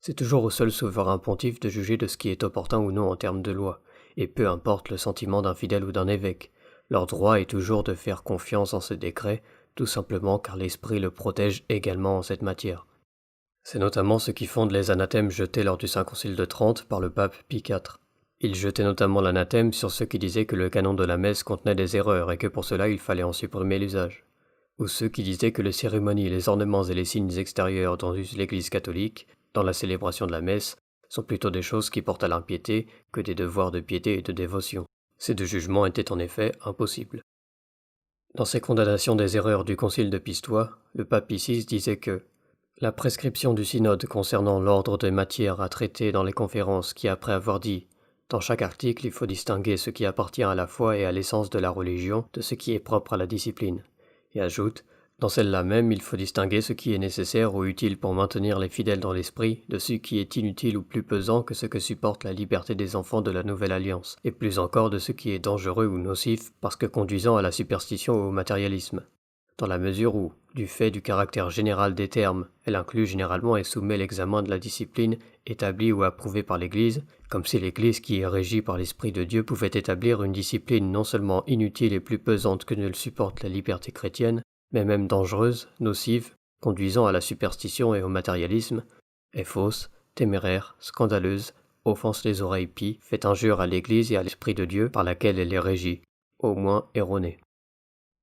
C'est toujours au seul souverain pontife de juger de ce qui est opportun ou non en termes de loi, et peu importe le sentiment d'un fidèle ou d'un évêque. Leur droit est toujours de faire confiance en ce décret, tout simplement car l'Esprit le protège également en cette matière. C'est notamment ce qui fonde les anathèmes jetés lors du Saint Concile de Trente par le pape Pie IV. Il jetait notamment l'anathème sur ceux qui disaient que le canon de la messe contenait des erreurs et que pour cela il fallait en supprimer l'usage. Ou ceux qui disaient que les cérémonies, les ornements et les signes extérieurs dont use l'Église catholique, dans la célébration de la messe, sont plutôt des choses qui portent à l'impiété que des devoirs de piété et de dévotion. Ces deux jugements étaient en effet impossibles. Dans ses condamnations des erreurs du Concile de Pistoie, le pape Pie VI disait que la prescription du synode concernant l'ordre des matières à traiter dans les conférences qui, après avoir dit « Dans chaque article, il faut distinguer ce qui appartient à la foi et à l'essence de la religion de ce qui est propre à la discipline », et ajoute Dans celle-là même, il faut distinguer ce qui est nécessaire ou utile pour maintenir les fidèles dans l'esprit de ce qui est inutile ou plus pesant que ce que supporte la liberté des enfants de la Nouvelle Alliance, et plus encore de ce qui est dangereux ou nocif parce que conduisant à la superstition ou au matérialisme. Dans la mesure où, du fait du caractère général des termes, elle inclut généralement et soumet l'examen de la discipline établie ou approuvée par l'Église, comme si l'Église qui est régie par l'Esprit de Dieu pouvait établir une discipline non seulement inutile et plus pesante que ne le supporte la liberté chrétienne, mais même dangereuse, nocive, conduisant à la superstition et au matérialisme, est fausse, téméraire, scandaleuse, offense les oreilles pies, fait injure à l'Église et à l'Esprit de Dieu par laquelle elle est régie, au moins erronée.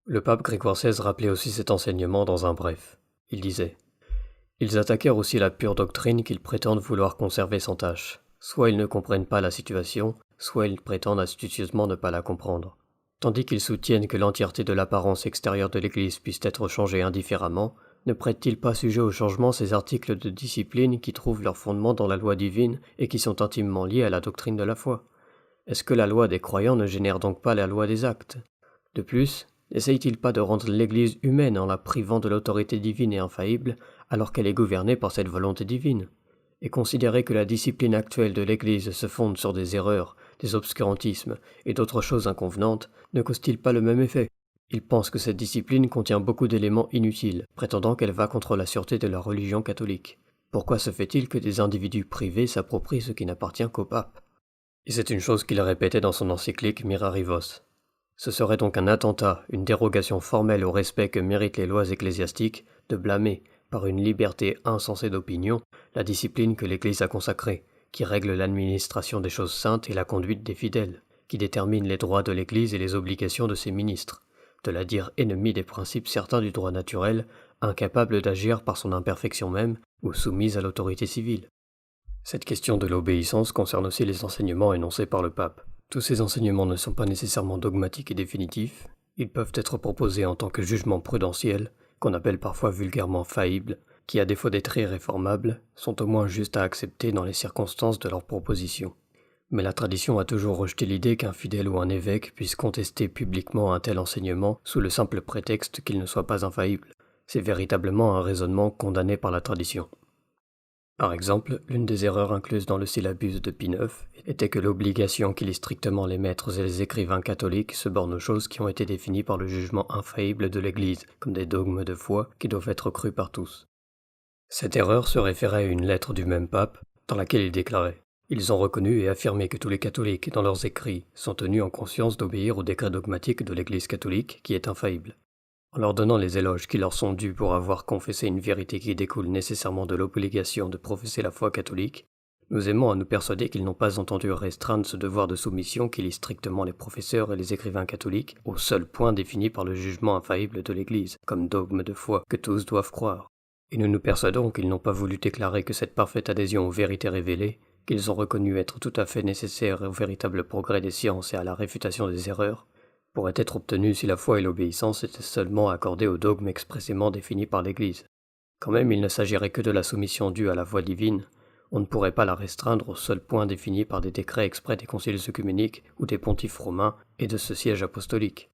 Le pape Grégoire XVI rappelait aussi cet enseignement dans un bref. Il disait « Ils attaquèrent aussi la pure doctrine qu'ils prétendent vouloir conserver sans tâche. Soit ils ne comprennent pas la situation, soit ils prétendent astucieusement ne pas la comprendre. Tandis qu'ils soutiennent que l'entièreté de l'apparence extérieure de l'Église puisse être changée indifféremment, ne prêtent-ils pas sujet au changement ces articles de discipline qui trouvent leur fondement dans la loi divine et qui sont intimement liés à la doctrine de la foi? Est-ce que la loi des croyants ne génère donc pas la loi des actes? De plus, n'essaye-t-il pas de rendre l'Église humaine en la privant de l'autorité divine et infaillible alors qu'elle est gouvernée par cette volonté divine? Et considérer que la discipline actuelle de l'Église se fonde sur des erreurs, des obscurantismes et d'autres choses inconvenantes ne cause-t-il pas le même effet? Ils pensent que cette discipline contient beaucoup d'éléments inutiles, prétendant qu'elle va contre la sûreté de la religion catholique. Pourquoi se fait-il que des individus privés s'approprient ce qui n'appartient qu'au pape? Et c'est une chose qu'il répétait dans son encyclique Mirarivos. Ce serait donc un attentat, une dérogation formelle au respect que méritent les lois ecclésiastiques, de blâmer, par une liberté insensée d'opinion, la discipline que l'Église a consacrée, qui règle l'administration des choses saintes et la conduite des fidèles, qui détermine les droits de l'Église et les obligations de ses ministres, de la dire ennemie des principes certains du droit naturel, incapable d'agir par son imperfection même ou soumise à l'autorité civile. Cette question de l'obéissance concerne aussi les enseignements énoncés par le pape. Tous ces enseignements ne sont pas nécessairement dogmatiques et définitifs, ils peuvent être proposés en tant que jugement prudentiel, qu'on appelle parfois vulgairement faillibles, qui à défaut d'être irréformables, sont au moins justes à accepter dans les circonstances de leur proposition. Mais la tradition a toujours rejeté l'idée qu'un fidèle ou un évêque puisse contester publiquement un tel enseignement sous le simple prétexte qu'il ne soit pas infaillible. C'est véritablement un raisonnement condamné par la tradition. Par exemple, l'une des erreurs incluses dans le syllabus de Pie IX était que l'obligation qui lie strictement les maîtres et les écrivains catholiques se borne aux choses qui ont été définies par le jugement infaillible de l'Église, comme des dogmes de foi qui doivent être crus par tous. Cette erreur se référait à une lettre du même pape, dans laquelle il déclarait « Ils ont reconnu et affirmé que tous les catholiques, dans leurs écrits, sont tenus en conscience d'obéir au décret dogmatique de l'Église catholique qui est infaillible. » En leur donnant les éloges qui leur sont dus pour avoir confessé une vérité qui découle nécessairement de l'obligation de professer la foi catholique, nous aimons à nous persuader qu'ils n'ont pas entendu restreindre ce devoir de soumission qui lie strictement les professeurs et les écrivains catholiques au seul point défini par le jugement infaillible de l'Église, comme dogme de foi que tous doivent croire. Et nous nous persuadons qu'ils n'ont pas voulu déclarer que cette parfaite adhésion aux vérités révélées, qu'ils ont reconnu être tout à fait nécessaire au véritable progrès des sciences et à la réfutation des erreurs, pourrait être obtenu si la foi et l'obéissance étaient seulement accordées aux dogmes expressément définis par l'Église. Quand même il ne s'agirait que de la soumission due à la voix divine, on ne pourrait pas la restreindre au seul point défini par des décrets exprès des conciles œcuméniques ou des pontifes romains et de ce siège apostolique.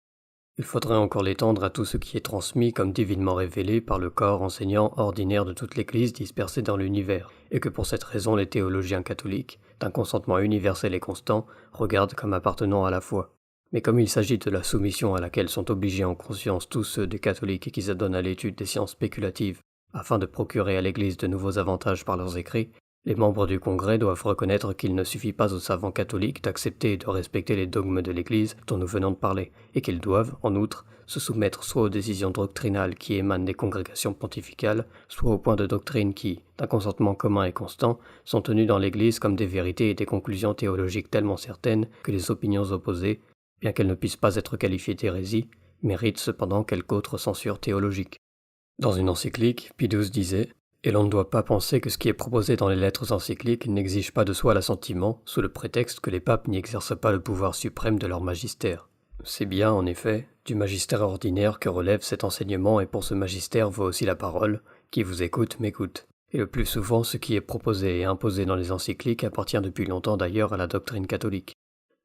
Il faudrait encore l'étendre à tout ce qui est transmis comme divinement révélé par le corps enseignant ordinaire de toute l'Église dispersée dans l'univers, et que pour cette raison les théologiens catholiques, d'un consentement universel et constant, regardent comme appartenant à la foi. Mais comme il s'agit de la soumission à laquelle sont obligés en conscience tous ceux des catholiques qui s'adonnent à l'étude des sciences spéculatives afin de procurer à l'Église de nouveaux avantages par leurs écrits, les membres du Congrès doivent reconnaître qu'il ne suffit pas aux savants catholiques d'accepter et de respecter les dogmes de l'Église dont nous venons de parler, et qu'ils doivent, en outre, se soumettre soit aux décisions doctrinales qui émanent des congrégations pontificales, soit aux points de doctrine qui, d'un consentement commun et constant, sont tenus dans l'Église comme des vérités et des conclusions théologiques tellement certaines que les opinions opposées, bien qu'elles ne puissent pas être qualifiées d'hérésie, méritent cependant quelque autre censure théologique. Dans une encyclique, Pie XII disait « Et l'on ne doit pas penser que ce qui est proposé dans les lettres encycliques n'exige pas de soi l'assentiment, sous le prétexte que les papes n'y exercent pas le pouvoir suprême de leur magistère. C'est bien, en effet, du magistère ordinaire que relève cet enseignement et pour ce magistère vaut aussi la parole, qui vous écoute m'écoute. Et le plus souvent, ce qui est proposé et imposé dans les encycliques appartient depuis longtemps d'ailleurs à la doctrine catholique.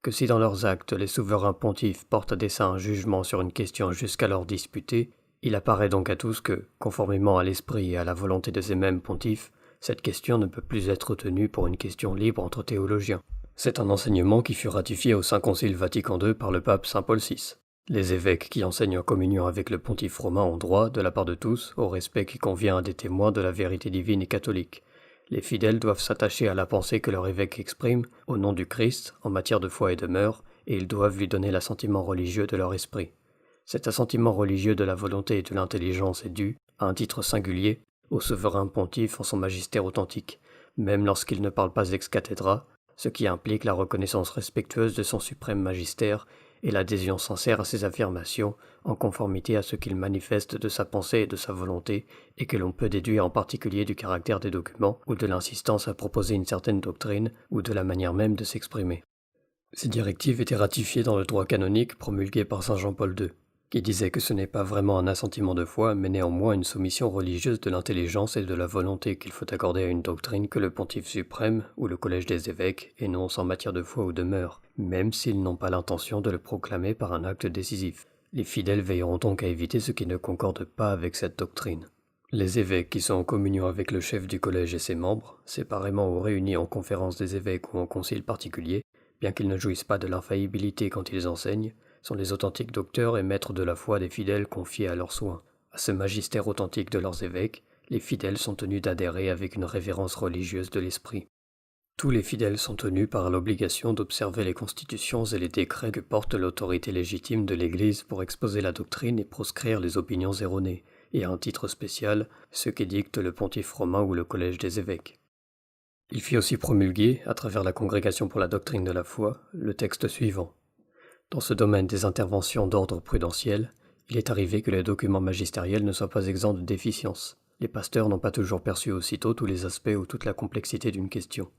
Que si dans leurs actes les souverains pontifes portent à dessein un jugement sur une question jusqu'alors disputée, Il apparaît donc à tous que, conformément à l'esprit et à la volonté de ces mêmes pontifes, cette question ne peut plus être tenue pour une question libre entre théologiens. C'est un enseignement qui fut ratifié au Saint Concile Vatican II par le pape Saint Paul VI. Les évêques qui enseignent en communion avec le pontife romain ont droit, de la part de tous, au respect qui convient à des témoins de la vérité divine et catholique. Les fidèles doivent s'attacher à la pensée que leur évêque exprime, au nom du Christ, en matière de foi et de mœurs, et ils doivent lui donner l'assentiment religieux de leur esprit. Cet assentiment religieux de la volonté et de l'intelligence est dû, à un titre singulier, au souverain pontife en son magistère authentique, même lorsqu'il ne parle pas ex cathedra, ce qui implique la reconnaissance respectueuse de son suprême magistère et l'adhésion sincère à ses affirmations, en conformité à ce qu'il manifeste de sa pensée et de sa volonté, et que l'on peut déduire en particulier du caractère des documents, ou de l'insistance à proposer une certaine doctrine, ou de la manière même de s'exprimer. Ces directives étaient ratifiées dans le droit canonique promulgué par Saint Jean-Paul II, qui disait que ce n'est pas vraiment un assentiment de foi, mais néanmoins une soumission religieuse de l'intelligence et de la volonté qu'il faut accorder à une doctrine que le pontife suprême, ou le collège des évêques, énonce en matière de foi ou de mœurs, même s'ils n'ont pas l'intention de le proclamer par un acte décisif. Les fidèles veilleront donc à éviter ce qui ne concorde pas avec cette doctrine. Les évêques qui sont en communion avec le chef du collège et ses membres, séparément ou réunis en conférence des évêques ou en concile particulier, bien qu'ils ne jouissent pas de l'infaillibilité quand ils enseignent, sont les authentiques docteurs et maîtres de la foi des fidèles confiés à leurs soins. À ce magistère authentique de leurs évêques, les fidèles sont tenus d'adhérer avec une révérence religieuse de l'esprit. Tous les fidèles sont tenus par l'obligation d'observer les constitutions et les décrets que porte l'autorité légitime de l'Église pour exposer la doctrine et proscrire les opinions erronées, et à un titre spécial, ce qu'édicte le pontife romain ou le collège des évêques. Il fit aussi promulguer, à travers la Congrégation pour la doctrine de la foi, le texte suivant. Dans ce domaine des interventions d'ordre prudentiel, il est arrivé que les documents magistériels ne soient pas exempts de déficiences. Les pasteurs n'ont pas toujours perçu aussitôt tous les aspects ou toute la complexité d'une question.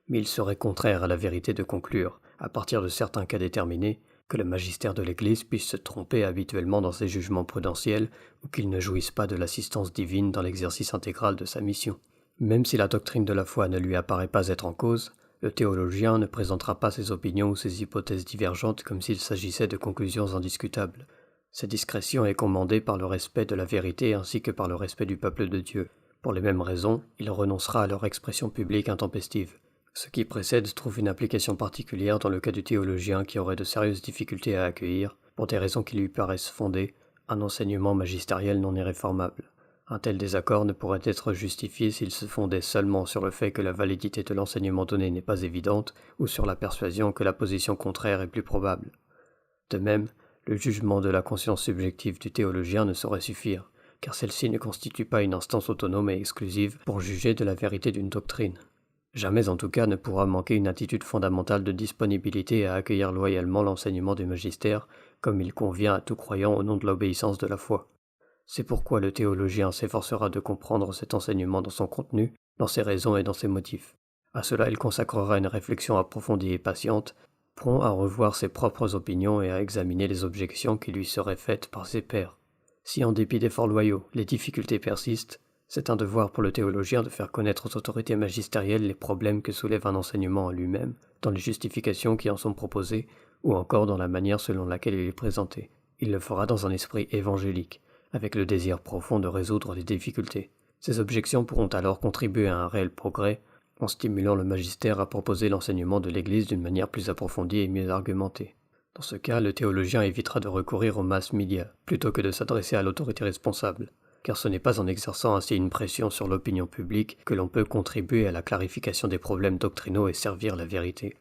Mais il serait contraire à la vérité de conclure, à partir de certains cas déterminés, que le magistère de l'Église puisse se tromper habituellement dans ses jugements prudentiels ou qu'il ne jouisse pas de l'assistance divine dans l'exercice intégral de sa mission. Même si la doctrine de la foi ne lui apparaît pas être en cause, le théologien ne présentera pas ses opinions ou ses hypothèses divergentes comme s'il s'agissait de conclusions indiscutables. Cette discrétion est commandée par le respect de la vérité ainsi que par le respect du peuple de Dieu. Pour les mêmes raisons, il renoncera à leur expression publique intempestive. Ce qui précède trouve une application particulière dans le cas du théologien qui aurait de sérieuses difficultés à accueillir, pour des raisons qui lui paraissent fondées, un enseignement magistériel non irréformable. Un tel désaccord ne pourrait être justifié s'il se fondait seulement sur le fait que la validité de l'enseignement donné n'est pas évidente ou sur la persuasion que la position contraire est plus probable. De même, le jugement de la conscience subjective du théologien ne saurait suffire, car celle-ci ne constitue pas une instance autonome et exclusive pour juger de la vérité d'une doctrine. Jamais en tout cas ne pourra manquer une attitude fondamentale de disponibilité à accueillir loyalement l'enseignement du magistère, comme il convient à tout croyant au nom de l'obéissance de la foi. C'est pourquoi le théologien s'efforcera de comprendre cet enseignement dans son contenu, dans ses raisons et dans ses motifs. À cela, il consacrera une réflexion approfondie et patiente, prompt à revoir ses propres opinions et à examiner les objections qui lui seraient faites par ses pairs. Si en dépit d'efforts loyaux, les difficultés persistent, c'est un devoir pour le théologien de faire connaître aux autorités magistérielles les problèmes que soulève un enseignement en lui-même, dans les justifications qui en sont proposées, ou encore dans la manière selon laquelle il est présenté. Il le fera dans un esprit évangélique, avec le désir profond de résoudre les difficultés. Ces objections pourront alors contribuer à un réel progrès, en stimulant le magistère à proposer l'enseignement de l'Église d'une manière plus approfondie et mieux argumentée. Dans ce cas, le théologien évitera de recourir aux mass media, plutôt que de s'adresser à l'autorité responsable, car ce n'est pas en exerçant ainsi une pression sur l'opinion publique que l'on peut contribuer à la clarification des problèmes doctrinaux et servir la vérité.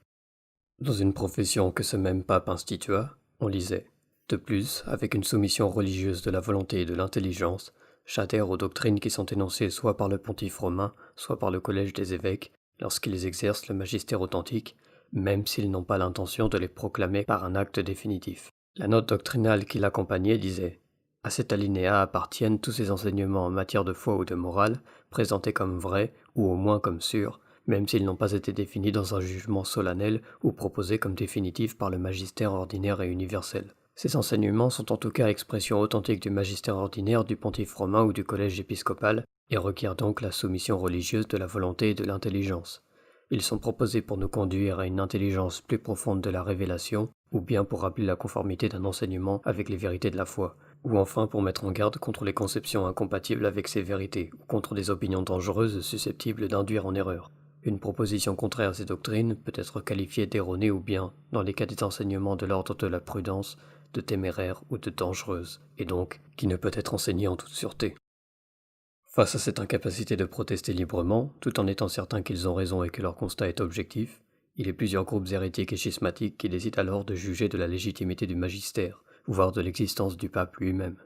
Dans une profession que ce même pape institua, on lisait « De plus, avec une soumission religieuse de la volonté et de l'intelligence, j'adhère aux doctrines qui sont énoncées soit par le pontife romain, soit par le collège des évêques, lorsqu'ils exercent le magistère authentique, même s'ils n'ont pas l'intention de les proclamer par un acte définitif. » La note doctrinale qui l'accompagnait disait « À cet alinéa appartiennent tous ces enseignements en matière de foi ou de morale, présentés comme vrais, ou au moins comme sûrs, même s'ils n'ont pas été définis dans un jugement solennel ou proposés comme définitifs par le magistère ordinaire et universel. Ces enseignements sont en tout cas expression authentique du magistère ordinaire du pontife romain ou du collège épiscopal et requièrent donc la soumission religieuse de la volonté et de l'intelligence. Ils sont proposés pour nous conduire à une intelligence plus profonde de la révélation ou bien pour rappeler la conformité d'un enseignement avec les vérités de la foi, ou enfin pour mettre en garde contre les conceptions incompatibles avec ces vérités, ou contre des opinions dangereuses susceptibles d'induire en erreur. Une proposition contraire à ces doctrines peut être qualifiée d'erronée ou bien, dans les cas des enseignements de l'ordre de la prudence, de téméraire ou de dangereuse, et donc qui ne peut être enseignée en toute sûreté. Face à cette incapacité de protester librement, tout en étant certains qu'ils ont raison et que leur constat est objectif, il y a plusieurs groupes hérétiques et schismatiques qui décident alors de juger de la légitimité du magistère, voire de l'existence du pape lui-même.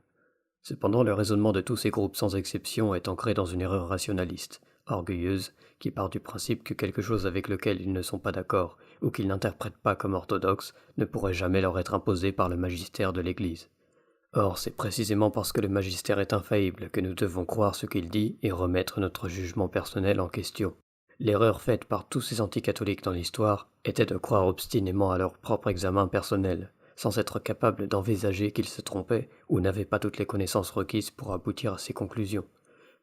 Cependant, le raisonnement de tous ces groupes sans exception est ancré dans une erreur rationaliste, orgueilleuse, qui part du principe que quelque chose avec lequel ils ne sont pas d'accord, ou qu'ils n'interprètent pas comme orthodoxe, ne pourrait jamais leur être imposé par le magistère de l'Église. Or, c'est précisément parce que le magistère est infaillible que nous devons croire ce qu'il dit et remettre notre jugement personnel en question. L'erreur faite par tous ces anticatholiques dans l'histoire était de croire obstinément à leur propre examen personnel, sans être capables d'envisager qu'ils se trompaient ou n'avaient pas toutes les connaissances requises pour aboutir à ces conclusions.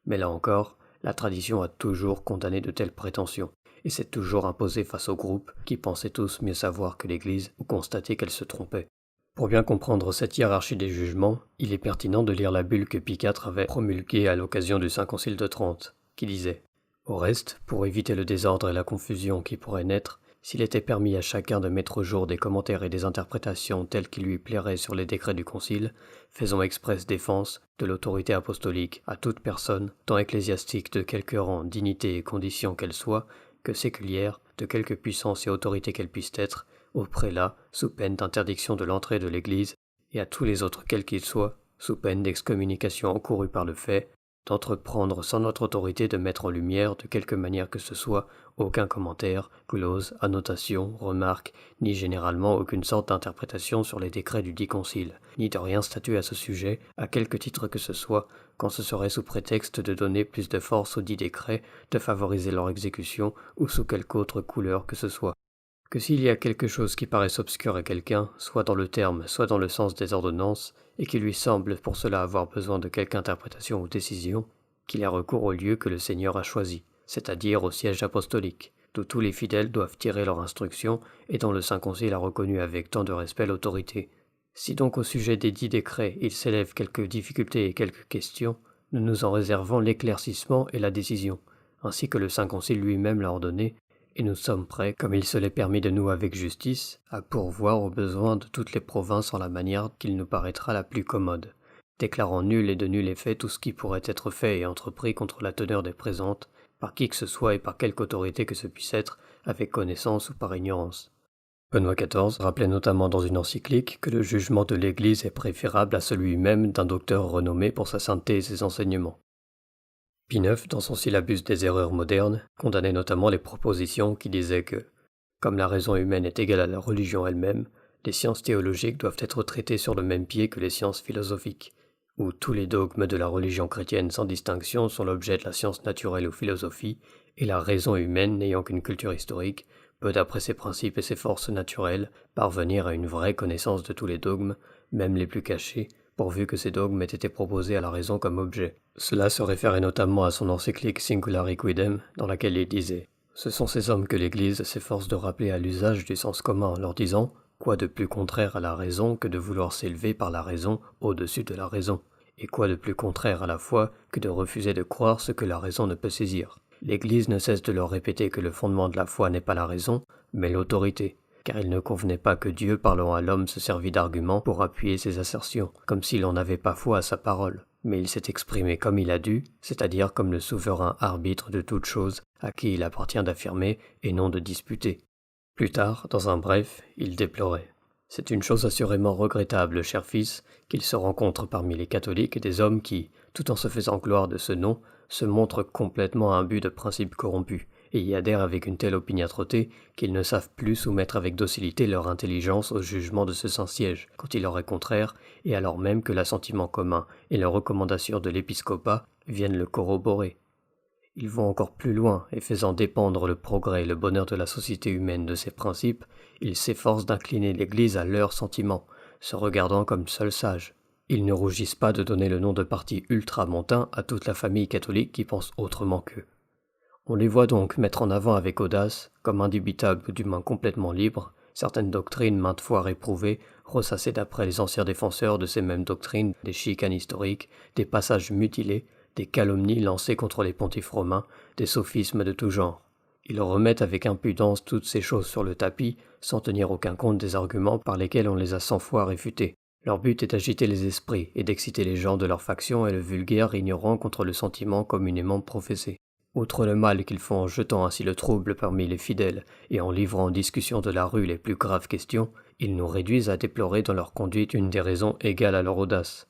Mais là encore, la tradition a toujours condamné de telles prétentions, et s'est toujours imposée face aux groupes qui pensaient tous mieux savoir que l'Église ou constater qu'elle se trompait. Pour bien comprendre cette hiérarchie des jugements, il est pertinent de lire la bulle que Pie IV avait promulguée à l'occasion du Saint Concile de Trente, qui disait « Au reste, pour éviter le désordre et la confusion qui pourraient naître, s'il était permis à chacun de mettre au jour des commentaires et des interprétations telles qu'il lui plairait sur les décrets du Concile, faisons expresse défense de l'autorité apostolique à toute personne, tant ecclésiastique de quelque rang, dignité et condition qu'elle soit, que séculière, de quelque puissance et autorité qu'elle puisse être, aux prélats, sous peine d'interdiction de l'entrée de l'Église, et à tous les autres quels qu'ils soient, sous peine d'excommunication encourue par le fait, d'entreprendre sans notre autorité de mettre en lumière, de quelque manière que ce soit, aucun commentaire, glose, annotation, remarque, ni généralement aucune sorte d'interprétation sur les décrets du dit concile, ni de rien statuer à ce sujet, à quelque titre que ce soit, quand ce serait sous prétexte de donner plus de force aux dits décrets, de favoriser leur exécution, ou sous quelque autre couleur que ce soit. Que s'il y a quelque chose qui paraisse obscur à quelqu'un, soit dans le terme, soit dans le sens des ordonnances, et qui lui semble pour cela avoir besoin de quelque interprétation ou décision, qu'il ait recours au lieu que le Seigneur a choisi, c'est-à-dire au siège apostolique, d'où tous les fidèles doivent tirer leur instruction et dont le Saint Concile a reconnu avec tant de respect l'autorité. Si donc au sujet des dits décrets il s'élève quelques difficultés et quelques questions, nous nous en réservons l'éclaircissement et la décision, ainsi que le Saint Concile lui-même l'a ordonné, et nous sommes prêts, comme il se l'est permis de nous avec justice, à pourvoir aux besoins de toutes les provinces en la manière qu'il nous paraîtra la plus commode, déclarant nul et de nul effet tout ce qui pourrait être fait et entrepris contre la teneur des présentes, par qui que ce soit et par quelque autorité que ce puisse être, avec connaissance ou par ignorance. Benoît XIV rappelait notamment dans une encyclique que le jugement de l'Église est préférable à celui même d'un docteur renommé pour sa sainteté et ses enseignements. Pie IX, dans son syllabus des erreurs modernes, condamnait notamment les propositions qui disaient que, comme la raison humaine est égale à la religion elle-même, les sciences théologiques doivent être traitées sur le même pied que les sciences philosophiques, où tous les dogmes de la religion chrétienne sans distinction sont l'objet de la science naturelle ou philosophie, et la raison humaine, n'ayant qu'une culture historique, peut d'après ses principes et ses forces naturelles parvenir à une vraie connaissance de tous les dogmes, même les plus cachés, pourvu que ces dogmes aient été proposés à la raison comme objet. Cela se référait notamment à son encyclique Singulari Quidem, dans laquelle il disait « Ce sont ces hommes que l'Église s'efforce de rappeler à l'usage du sens commun en leur disant « Quoi de plus contraire à la raison que de vouloir s'élever par la raison au-dessus de la raison, et quoi de plus contraire à la foi que de refuser de croire ce que la raison ne peut saisir. L'Église ne cesse de leur répéter que le fondement de la foi n'est pas la raison, mais l'autorité. » Car il ne convenait pas que Dieu, parlant à l'homme, se servît d'arguments pour appuyer ses assertions, comme si l'on n'avait pas foi à sa parole. Mais il s'est exprimé comme il a dû, c'est-à-dire comme le souverain arbitre de toutes choses, à qui il appartient d'affirmer et non de disputer. Plus tard, dans un bref, il déplorait. C'est une chose assurément regrettable, cher fils, qu'il se rencontre parmi les catholiques des hommes qui, tout en se faisant gloire de ce nom, se montrent complètement imbus de principes corrompus, et y adhèrent avec une telle opiniâtreté qu'ils ne savent plus soumettre avec docilité leur intelligence au jugement de ce Saint-Siège, quand il leur est contraire, et alors même que l'assentiment commun et les recommandations de l'épiscopat viennent le corroborer. Ils vont encore plus loin, et faisant dépendre le progrès et le bonheur de la société humaine de ces principes, ils s'efforcent d'incliner l'Église à leurs sentiments, se regardant comme seuls sages. Ils ne rougissent pas de donner le nom de parti ultramontain à toute la famille catholique qui pense autrement qu'eux. On les voit donc mettre en avant avec audace, comme indubitables d'humains complètement libres, certaines doctrines maintes fois réprouvées, ressassées d'après les anciens défenseurs de ces mêmes doctrines, des chicanes historiques, des passages mutilés, des calomnies lancées contre les pontifes romains, des sophismes de tout genre. Ils remettent avec impudence toutes ces choses sur le tapis, sans tenir aucun compte des arguments par lesquels on les a 100 fois réfutés. Leur but est d'agiter les esprits et d'exciter les gens de leur faction et le vulgaire ignorant contre le sentiment communément professé. Outre le mal qu'ils font en jetant ainsi le trouble parmi les fidèles et en livrant en discussion de la rue les plus graves questions, ils nous réduisent à déplorer dans leur conduite une déraison égale à leur audace.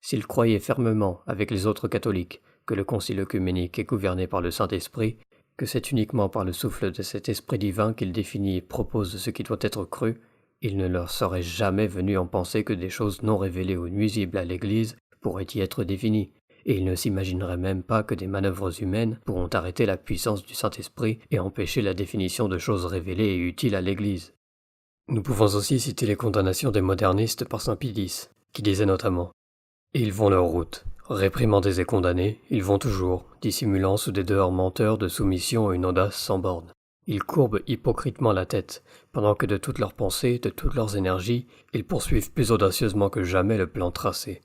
S'ils croyaient fermement, avec les autres catholiques, que le concile œcuménique est gouverné par le Saint-Esprit, que c'est uniquement par le souffle de cet esprit divin qu'il définit et propose ce qui doit être cru, il ne leur serait jamais venu en penser que des choses non révélées ou nuisibles à l'Église pourraient y être définies, et ils ne s'imagineraient même pas que des manœuvres humaines pourront arrêter la puissance du Saint-Esprit et empêcher la définition de choses révélées et utiles à l'Église. Nous pouvons aussi citer les condamnations des modernistes par saint Pie X, qui disait notamment « Ils vont leur route, réprimandés et condamnés, ils vont toujours, dissimulant sous des dehors menteurs de soumission et une audace sans borne. Ils courbent hypocritement la tête, pendant que de toutes leurs pensées, de toutes leurs énergies, ils poursuivent plus audacieusement que jamais le plan tracé.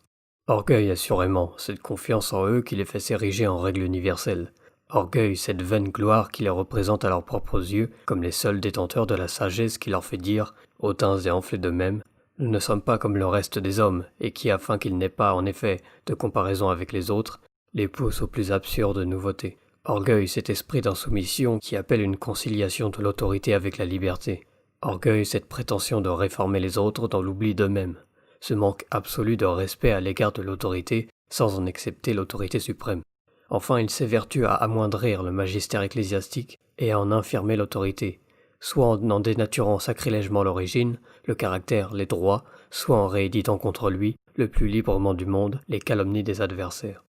Orgueil assurément, cette confiance en eux qui les fait s'ériger en règle universelle. Orgueil, cette vaine gloire qui les représente à leurs propres yeux comme les seuls détenteurs de la sagesse qui leur fait dire, hautains et enflés d'eux-mêmes, nous ne sommes pas comme le reste des hommes, et qui, afin qu'ils n'aient pas, en effet, de comparaison avec les autres, les pousse aux plus absurdes nouveautés. Orgueil, cet esprit d'insoumission qui appelle une conciliation de l'autorité avec la liberté. Orgueil, cette prétention de réformer les autres dans l'oubli d'eux-mêmes. Ce manque absolu de respect à l'égard de l'autorité, sans en accepter l'autorité suprême. Enfin, il s'évertue à amoindrir le magistère ecclésiastique et à en infirmer l'autorité, soit en dénaturant sacrilègement l'origine, le caractère, les droits, soit en rééditant contre lui, le plus librement du monde, les calomnies des adversaires.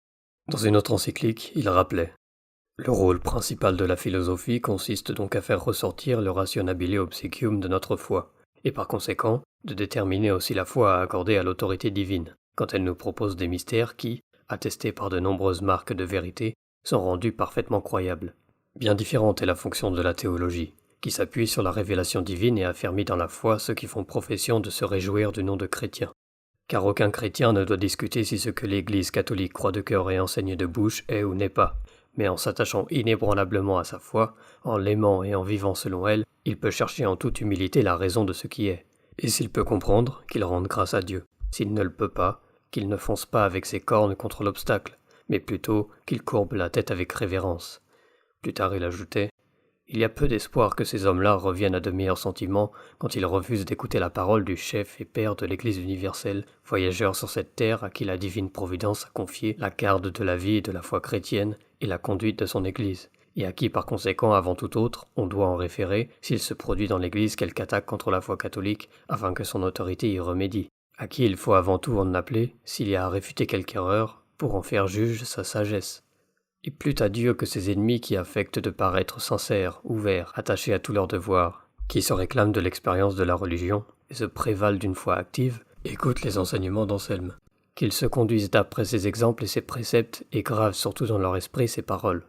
Dans une autre encyclique, il rappelait « Le rôle principal de la philosophie consiste donc à faire ressortir le rationabile obsequium de notre foi, et par conséquent, de déterminer aussi la foi à accorder à l'autorité divine, quand elle nous propose des mystères qui, attestés par de nombreuses marques de vérité, sont rendus parfaitement croyables. Bien différente est la fonction de la théologie, qui s'appuie sur la révélation divine et affermit dans la foi ceux qui font profession de se réjouir du nom de chrétien. Car aucun chrétien ne doit discuter si ce que l'Église catholique croit de cœur et enseigne de bouche est ou n'est pas, mais en s'attachant inébranlablement à sa foi, en l'aimant et en vivant selon elle, il peut chercher en toute humilité la raison de ce qui est. Et s'il peut comprendre, qu'il rende grâce à Dieu. S'il ne le peut pas, qu'il ne fonce pas avec ses cornes contre l'obstacle, mais plutôt qu'il courbe la tête avec révérence. Plus tard il ajoutait « Il y a peu d'espoir que ces hommes-là reviennent à de meilleurs sentiments quand ils refusent d'écouter la parole du chef et père de l'Église universelle, voyageur sur cette terre à qui la divine providence a confié la garde de la vie et de la foi chrétienne et la conduite de son Église, et à qui par conséquent avant tout autre on doit en référer s'il se produit dans l'Église quelque attaque contre la foi catholique afin que son autorité y remédie, à qui il faut avant tout en appeler, s'il y a à réfuter quelque erreur, pour en faire juge sa sagesse. Et plût à Dieu que ces ennemis qui affectent de paraître sincères, ouverts, attachés à tous leurs devoirs, qui se réclament de l'expérience de la religion et se prévalent d'une foi active, écoutent les enseignements d'Anselme, qu'ils se conduisent d'après ses exemples et ses préceptes et gravent surtout dans leur esprit ses paroles.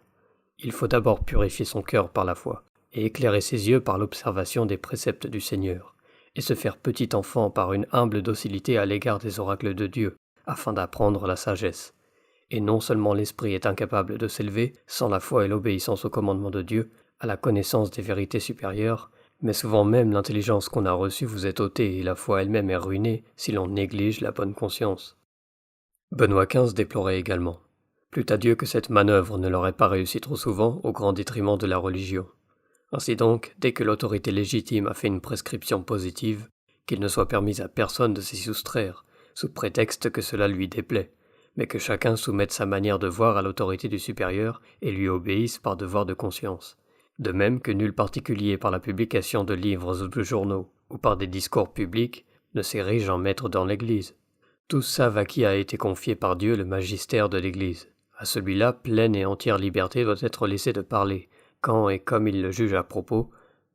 Il faut d'abord purifier son cœur par la foi, et éclairer ses yeux par l'observation des préceptes du Seigneur, et se faire petit enfant par une humble docilité à l'égard des oracles de Dieu, afin d'apprendre la sagesse. Et non seulement l'esprit est incapable de s'élever, sans la foi et l'obéissance au commandement de Dieu, à la connaissance des vérités supérieures, mais souvent même l'intelligence qu'on a reçue vous est ôtée et la foi elle-même est ruinée si l'on néglige la bonne conscience. Benoît XV déplorait également. Plût à Dieu que cette manœuvre ne leur ait pas réussi trop souvent au grand détriment de la religion. Ainsi donc, dès que l'autorité légitime a fait une prescription positive, qu'il ne soit permis à personne de s'y soustraire, sous prétexte que cela lui déplaît, mais que chacun soumette sa manière de voir à l'autorité du supérieur et lui obéisse par devoir de conscience. De même que nul particulier par la publication de livres ou de journaux, ou par des discours publics, ne s'érige en maître dans l'Église. Tous savent à qui a été confié par Dieu le magistère de l'Église. À celui-là, pleine et entière liberté doit être laissée de parler, quand et comme il le juge à propos.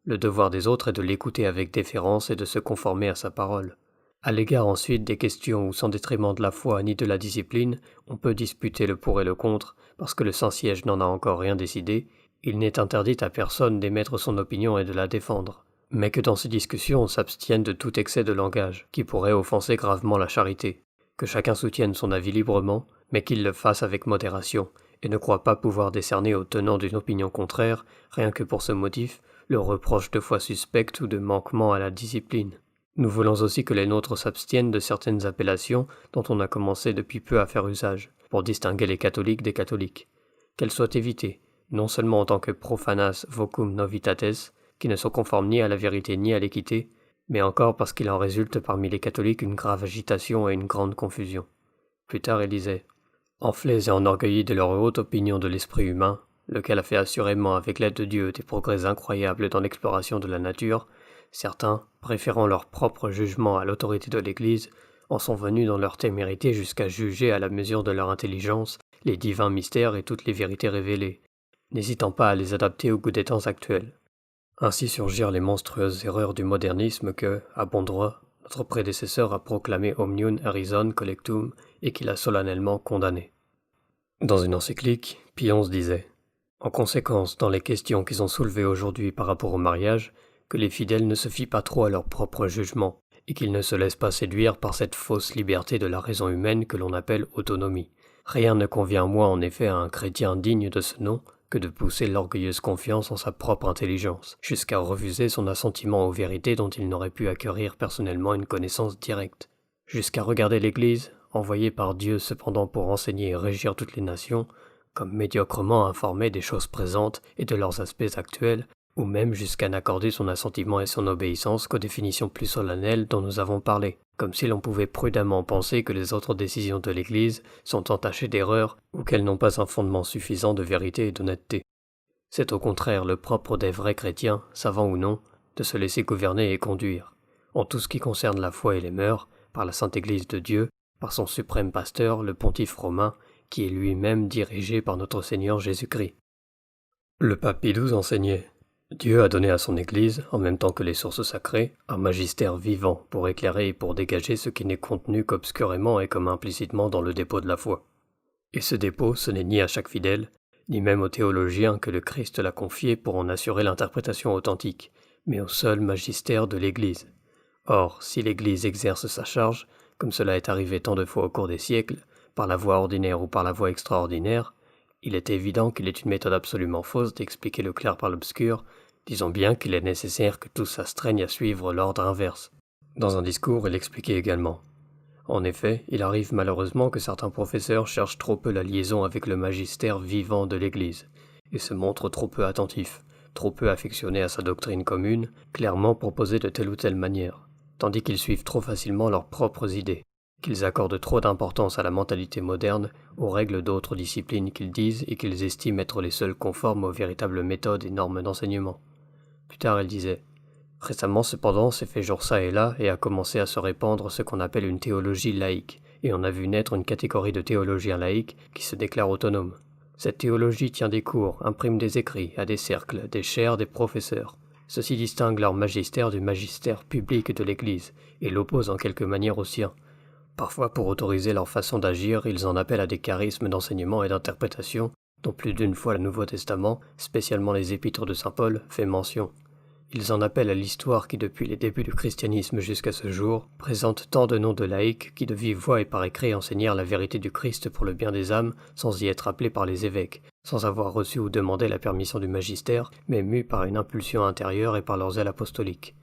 Le devoir des autres est de l'écouter avec déférence et de se conformer à sa parole. À l'égard ensuite des questions où, sans détriment de la foi ni de la discipline, on peut disputer le pour et le contre, parce que le Saint-Siège n'en a encore rien décidé, il n'est interdit à personne d'émettre son opinion et de la défendre. mais que dans ces discussions on s'abstienne de tout excès de langage qui pourrait offenser gravement la charité, que chacun soutienne son avis librement, mais qu'il le fasse avec modération, et ne croit pas pouvoir décerner aux tenants d'une opinion contraire, rien que pour ce motif, le reproche de foi suspecte ou de manquement à la discipline. Nous voulons aussi que les nôtres s'abstiennent de certaines appellations dont on a commencé depuis peu à faire usage, pour distinguer les catholiques des catholiques. Qu'elles soient évitées, non seulement en tant que profanas vocum novitates, qui ne sont conformes ni à la vérité ni à l'équité, mais encore parce qu'il en résulte parmi les catholiques une grave agitation et une grande confusion. Plus tard il disait « Enflés et enorgueillis de leur haute opinion de l'esprit humain, lequel a fait assurément avec l'aide de Dieu des progrès incroyables dans l'exploration de la nature, certains, préférant leur propre jugement à l'autorité de l'Église, en sont venus dans leur témérité jusqu'à juger à la mesure de leur intelligence les divins mystères et toutes les vérités révélées, n'hésitant pas à les adapter au goût des temps actuels. Ainsi surgirent les monstrueuses erreurs du modernisme que, à bon droit, notre prédécesseur a proclamé omnium horizon collectum et qu'il a solennellement condamné. » Dans une encyclique, Pie XI disait « En conséquence, dans les questions qu'ils ont soulevées aujourd'hui par rapport au mariage, que les fidèles ne se fient pas trop à leur propre jugement, et qu'ils ne se laissent pas séduire par cette fausse liberté de la raison humaine que l'on appelle autonomie. Rien ne convient moins en effet à un chrétien digne de ce nom que de pousser l'orgueilleuse confiance en sa propre intelligence, jusqu'à refuser son assentiment aux vérités dont il n'aurait pu acquérir personnellement une connaissance directe, jusqu'à regarder l'Église, envoyée par Dieu cependant pour enseigner et régir toutes les nations, comme médiocrement informée des choses présentes et de leurs aspects actuels, ou même jusqu'à n'accorder son assentiment et son obéissance qu'aux définitions plus solennelles dont nous avons parlé, comme si l'on pouvait prudemment penser que les autres décisions de l'Église sont entachées d'erreurs ou qu'elles n'ont pas un fondement suffisant de vérité et d'honnêteté. C'est au contraire le propre des vrais chrétiens, savants ou non, de se laisser gouverner et conduire, en tout ce qui concerne la foi et les mœurs, par la Sainte Église de Dieu, par son suprême pasteur, le pontife romain, qui est lui-même dirigé par notre Seigneur Jésus-Christ. Le pape Pie XII enseignait « Dieu a donné à son Église, en même temps que les sources sacrées, un magistère vivant pour éclairer et pour dégager ce qui n'est contenu qu'obscurément et comme implicitement dans le dépôt de la foi. Et ce dépôt, ce n'est ni à chaque fidèle, ni même au théologien que le Christ l'a confié pour en assurer l'interprétation authentique, mais au seul magistère de l'Église. Or, si l'Église exerce sa charge, comme cela est arrivé tant de fois au cours des siècles, par la voie ordinaire ou par la voie extraordinaire, il est évident qu'il est une méthode absolument fausse d'expliquer le clair par l'obscur, disons bien qu'il est nécessaire que tous s'astreignent à suivre l'ordre inverse. Dans un discours, il expliquait également. En effet, il arrive malheureusement que certains professeurs cherchent trop peu la liaison avec le magistère vivant de l'Église, et se montrent trop peu attentifs, trop peu affectionnés à sa doctrine commune, clairement proposée de telle ou telle manière, tandis qu'ils suivent trop facilement leurs propres idées, qu'ils accordent trop d'importance à la mentalité moderne, aux règles d'autres disciplines qu'ils disent et qu'ils estiment être les seules conformes aux véritables méthodes et normes d'enseignement. Plus tard, elle disait « Récemment, cependant, s'est fait jour ça et là et a commencé à se répandre ce qu'on appelle une théologie laïque, et on a vu naître une catégorie de théologiens laïques qui se déclarent autonomes. Cette théologie tient des cours, imprime des écrits, a des cercles, des chaires, des professeurs. Ceux-ci distinguent leur magistère du magistère public de l'Église et l'opposent en quelque manière au sien. Parfois, pour autoriser leur façon d'agir, ils en appellent à des charismes d'enseignement et d'interprétation, dont plus d'une fois le Nouveau Testament, spécialement les épîtres de saint Paul, fait mention. Ils en appellent à l'histoire qui, depuis les débuts du christianisme jusqu'à ce jour, présente tant de noms de laïcs qui de vive voix et par écrit enseignèrent la vérité du Christ pour le bien des âmes, sans y être appelés par les évêques, sans avoir reçu ou demandé la permission du magistère, mais mus par une impulsion intérieure et par leur zèle apostolique.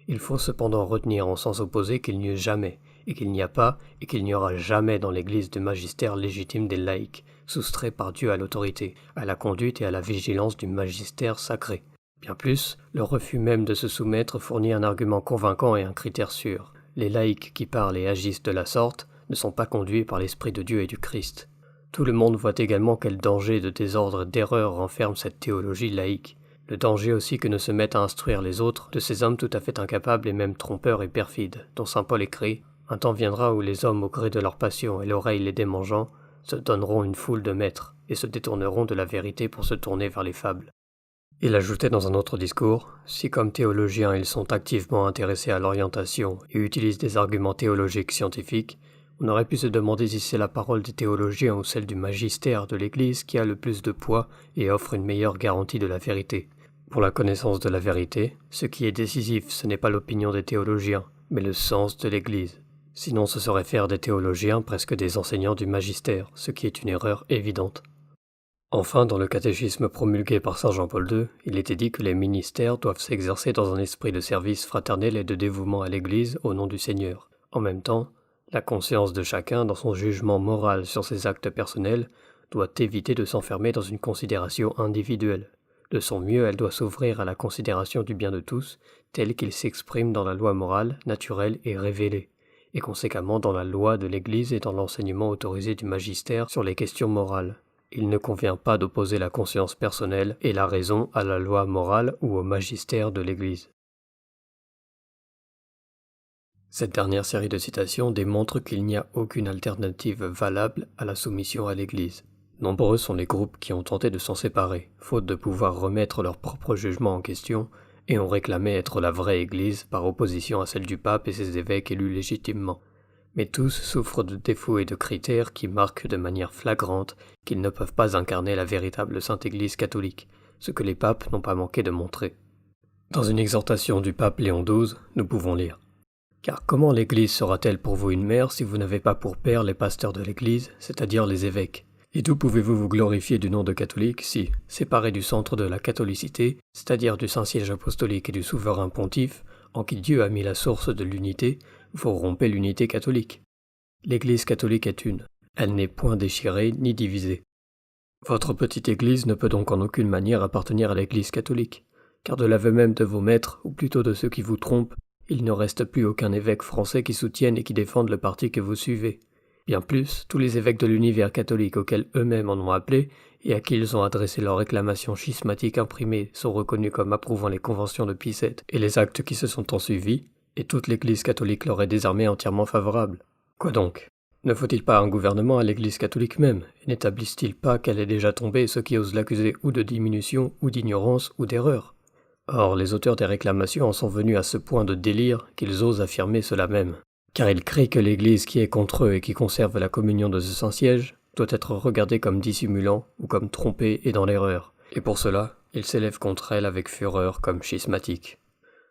Il faut cependant retenir en sens opposé qu'il n'y eut jamais, et qu'il n'y a pas, et qu'il n'y aura jamais dans l'Église de magistère légitime des laïcs, soustrait par Dieu à l'autorité, à la conduite et à la vigilance du magistère sacré. Bien plus, le refus même de se soumettre fournit un argument convaincant et un critère sûr. Les laïcs qui parlent et agissent de la sorte ne sont pas conduits par l'Esprit de Dieu et du Christ. Tout le monde voit également quel danger de désordre et d'erreur renferme cette théologie laïque. Le danger aussi que ne se mettent à instruire les autres de ces hommes tout à fait incapables et même trompeurs et perfides, dont saint Paul écrit « Un temps viendra où les hommes, au gré de leur passion et l'oreille les démangeant, se donneront une foule de maîtres et se détourneront de la vérité pour se tourner vers les fables. » Il ajoutait dans un autre discours « Si comme théologiens ils sont activement intéressés à l'orientation et utilisent des arguments théologiques scientifiques, on aurait pu se demander si c'est la parole des théologiens ou celle du magistère de l'Église qui a le plus de poids et offre une meilleure garantie de la vérité. Pour la connaissance de la vérité, ce qui est décisif, ce n'est pas l'opinion des théologiens, mais le sens de l'Église. Sinon ce serait faire des théologiens presque des enseignants du magistère, ce qui est une erreur évidente. Enfin, dans le catéchisme promulgué par saint Jean-Paul II, il était dit que les ministères doivent s'exercer dans un esprit de service fraternel et de dévouement à l'Église au nom du Seigneur. En même temps, la conscience de chacun, dans son jugement moral sur ses actes personnels, doit éviter de s'enfermer dans une considération individuelle. De son mieux, elle doit s'ouvrir à la considération du bien de tous, tel qu'il s'exprime dans la loi morale, naturelle et révélée, et conséquemment dans la loi de l'Église et dans l'enseignement autorisé du magistère sur les questions morales. Il ne convient pas d'opposer la conscience personnelle et la raison à la loi morale ou au magistère de l'Église. Cette dernière série de citations démontre qu'il n'y a aucune alternative valable à la soumission à l'Église. Nombreux sont les groupes qui ont tenté de s'en séparer, faute de pouvoir remettre leur propre jugement en question, et ont réclamé être la vraie Église par opposition à celle du pape et ses évêques élus légitimement. Mais tous souffrent de défauts et de critères qui marquent de manière flagrante qu'ils ne peuvent pas incarner la véritable Sainte Église catholique, ce que les papes n'ont pas manqué de montrer. Dans une exhortation du pape Léon XII, nous pouvons lire « Car comment l'Église sera-t-elle pour vous une mère si vous n'avez pas pour père les pasteurs de l'Église, c'est-à-dire les évêques ? Et d'où pouvez-vous vous glorifier du nom de catholique si, séparés du centre de la catholicité, c'est-à-dire du Saint-Siège apostolique et du souverain pontife, en qui Dieu a mis la source de l'unité, vous rompez l'unité catholique. L'Église catholique est une. Elle n'est point déchirée ni divisée. Votre petite Église ne peut donc en aucune manière appartenir à l'Église catholique, car de l'aveu même de vos maîtres, ou plutôt de ceux qui vous trompent, il ne reste plus aucun évêque français qui soutienne et qui défende le parti que vous suivez. Bien plus, tous les évêques de l'univers catholique auxquels eux-mêmes en ont appelé et à qui ils ont adressé leurs réclamations schismatiques imprimées sont reconnus comme approuvant les conventions de Pie VII et les actes qui se sont ensuivis, et toute l'Église catholique leur est désormais entièrement favorable. Quoi donc ? Ne faut-il pas un gouvernement à l'Église catholique même, et n'établisse-t-il pas qu'elle est déjà tombée ceux qui osent l'accuser ou de diminution, ou d'ignorance, ou d'erreur ? Or, les auteurs des réclamations en sont venus à ce point de délire qu'ils osent affirmer cela même. Car ils crient que l'Église qui est contre eux et qui conserve la communion de ce Saint-Siège doit être regardée comme dissimulant ou comme trompée et dans l'erreur, et pour cela, ils s'élèvent contre elle avec fureur comme schismatique.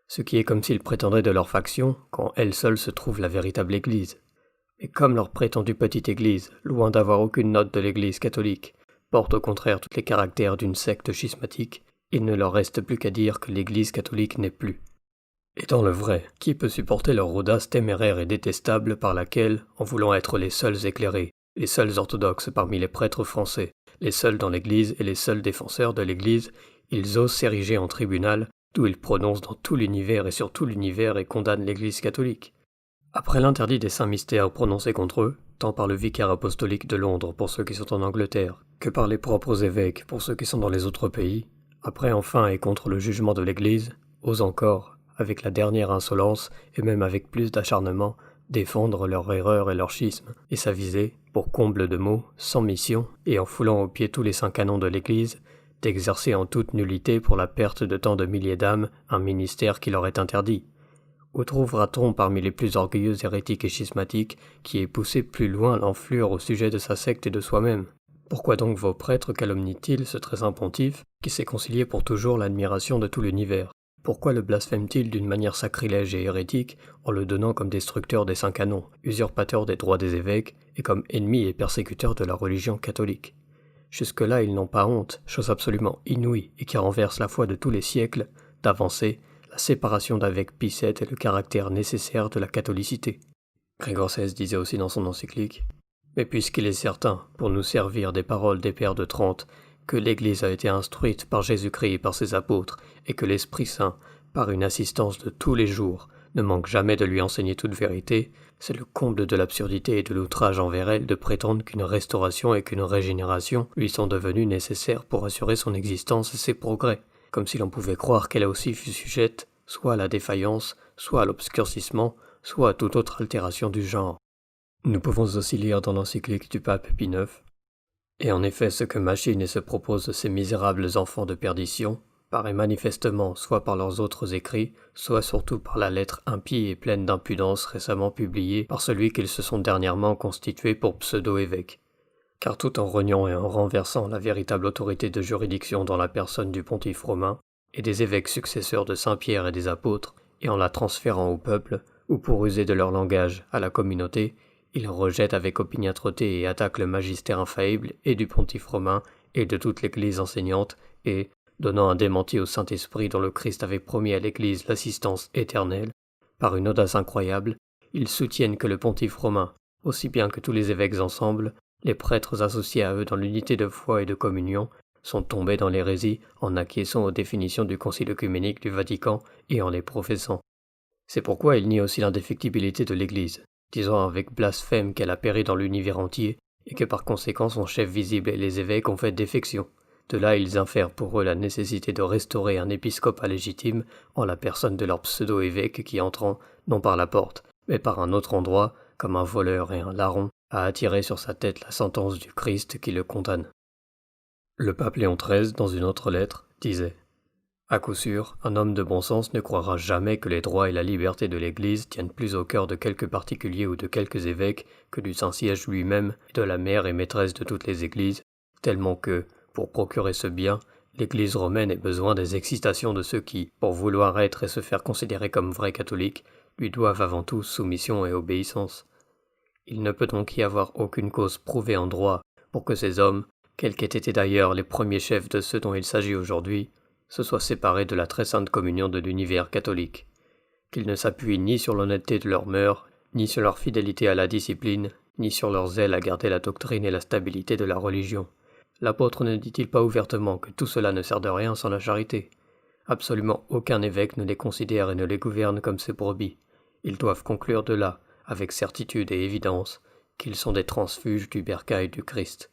Ce qui est comme s'ils prétendraient de leur faction, quand elle seule se trouve la véritable Église. Et comme leur prétendue petite Église, loin d'avoir aucune note de l'Église catholique, porte au contraire tous les caractères d'une secte schismatique, il ne leur reste plus qu'à dire que l'Église catholique n'est plus. Et dans le vrai, qui peut supporter leur audace téméraire et détestable par laquelle, en voulant être les seuls éclairés, les seuls orthodoxes parmi les prêtres français, les seuls dans l'Église et les seuls défenseurs de l'Église, ils osent s'ériger en tribunal, d'où ils prononcent dans tout l'univers et sur tout l'univers et condamnent l'Église catholique. Après l'interdit des saints mystères prononcés contre eux, tant par le vicaire apostolique de Londres pour ceux qui sont en Angleterre, que par les propres évêques pour ceux qui sont dans les autres pays, après enfin et contre le jugement de l'Église, osent encore, avec la dernière insolence et même avec plus d'acharnement, défendre leur erreur et leur schisme, et s'aviser, pour comble de maux, sans mission, et en foulant aux pieds tous les saints canons de l'Église, d'exercer en toute nullité pour la perte de tant de milliers d'âmes un ministère qui leur est interdit. Où trouvera-t-on parmi les plus orgueilleux hérétiques et schismatiques qui ait poussé plus loin l'enflure au sujet de sa secte et de soi-même ? Pourquoi donc vos prêtres calomnient-ils ce très saint pontife qui s'est concilié pour toujours l'admiration de tout l'univers ? Pourquoi le blasphème-t-il d'une manière sacrilège et hérétique en le donnant comme destructeur des saints canons, usurpateur des droits des évêques et comme ennemi et persécuteur de la religion catholique ? Jusque-là, ils n'ont pas honte, chose absolument inouïe et qui renverse la foi de tous les siècles, d'avancer la séparation d'avec Pie VII et le caractère nécessaire de la catholicité. Grégoire XVI disait aussi dans son encyclique « Mais puisqu'il est certain, pour nous servir des paroles des pères de Trente, que l'Église a été instruite par Jésus-Christ et par ses apôtres, et que l'Esprit Saint, par une assistance de tous les jours, ne manque jamais de lui enseigner toute vérité, c'est le comble de l'absurdité et de l'outrage envers elle de prétendre qu'une restauration et qu'une régénération lui sont devenues nécessaires pour assurer son existence et ses progrès, comme si l'on pouvait croire qu'elle aussi fut sujette, soit à la défaillance, soit à l'obscurcissement, soit à toute autre altération du genre. » Nous pouvons aussi lire dans l'encyclique du pape Pie IX « Et en effet, ce que machinent et se proposent ces misérables enfants de perdition, paraît manifestement soit par leurs autres écrits, soit surtout par la lettre impie et pleine d'impudence récemment publiée par celui qu'ils se sont dernièrement constitués pour pseudo-évêque. Car tout en reniant et en renversant la véritable autorité de juridiction dans la personne du pontife romain, et des évêques successeurs de Saint Pierre et des apôtres, et en la transférant au peuple, ou pour user de leur langage à la communauté, ils rejettent avec opiniâtreté et attaquent le magistère infaillible et du pontife romain et de toute l'Église enseignante, et, donnant un démenti au Saint-Esprit dont le Christ avait promis à l'Église l'assistance éternelle, par une audace incroyable, ils soutiennent que le pontife romain, aussi bien que tous les évêques ensemble, les prêtres associés à eux dans l'unité de foi et de communion, sont tombés dans l'hérésie en acquiesçant aux définitions du Concile œcuménique du Vatican et en les professant. C'est pourquoi ils nient aussi l'indéfectibilité de l'Église, disant avec blasphème qu'elle a péri dans l'univers entier et que par conséquent son chef visible et les évêques ont fait défection. De là ils infèrent pour eux la nécessité de restaurer un épiscopat légitime en la personne de leur pseudo-évêque qui entrant, non par la porte, mais par un autre endroit, comme un voleur et un larron, a attiré sur sa tête la sentence du Christ qui le condamne. Le pape Léon XIII, dans une autre lettre, disait « À coup sûr, un homme de bon sens ne croira jamais que les droits et la liberté de l'Église tiennent plus au cœur de quelques particuliers ou de quelques évêques que du Saint-Siège lui-même et de la mère et maîtresse de toutes les Églises, tellement que, pour procurer ce bien, l'Église romaine ait besoin des excitations de ceux qui, pour vouloir être et se faire considérer comme vrais catholiques, lui doivent avant tout soumission et obéissance. Il ne peut donc y avoir aucune cause prouvée en droit pour que ces hommes, quels qu'aient été d'ailleurs les premiers chefs de ceux dont il s'agit aujourd'hui, se soient séparés de la très sainte communion de l'univers catholique, qu'ils ne s'appuient ni sur l'honnêteté de leurs mœurs, ni sur leur fidélité à la discipline, ni sur leur zèle à garder la doctrine et la stabilité de la religion. L'apôtre ne dit-il pas ouvertement que tout cela ne sert de rien sans la charité? Absolument aucun évêque ne les considère et ne les gouverne comme ses brebis. Ils doivent conclure de là, avec certitude et évidence, qu'ils sont des transfuges du bercail du Christ.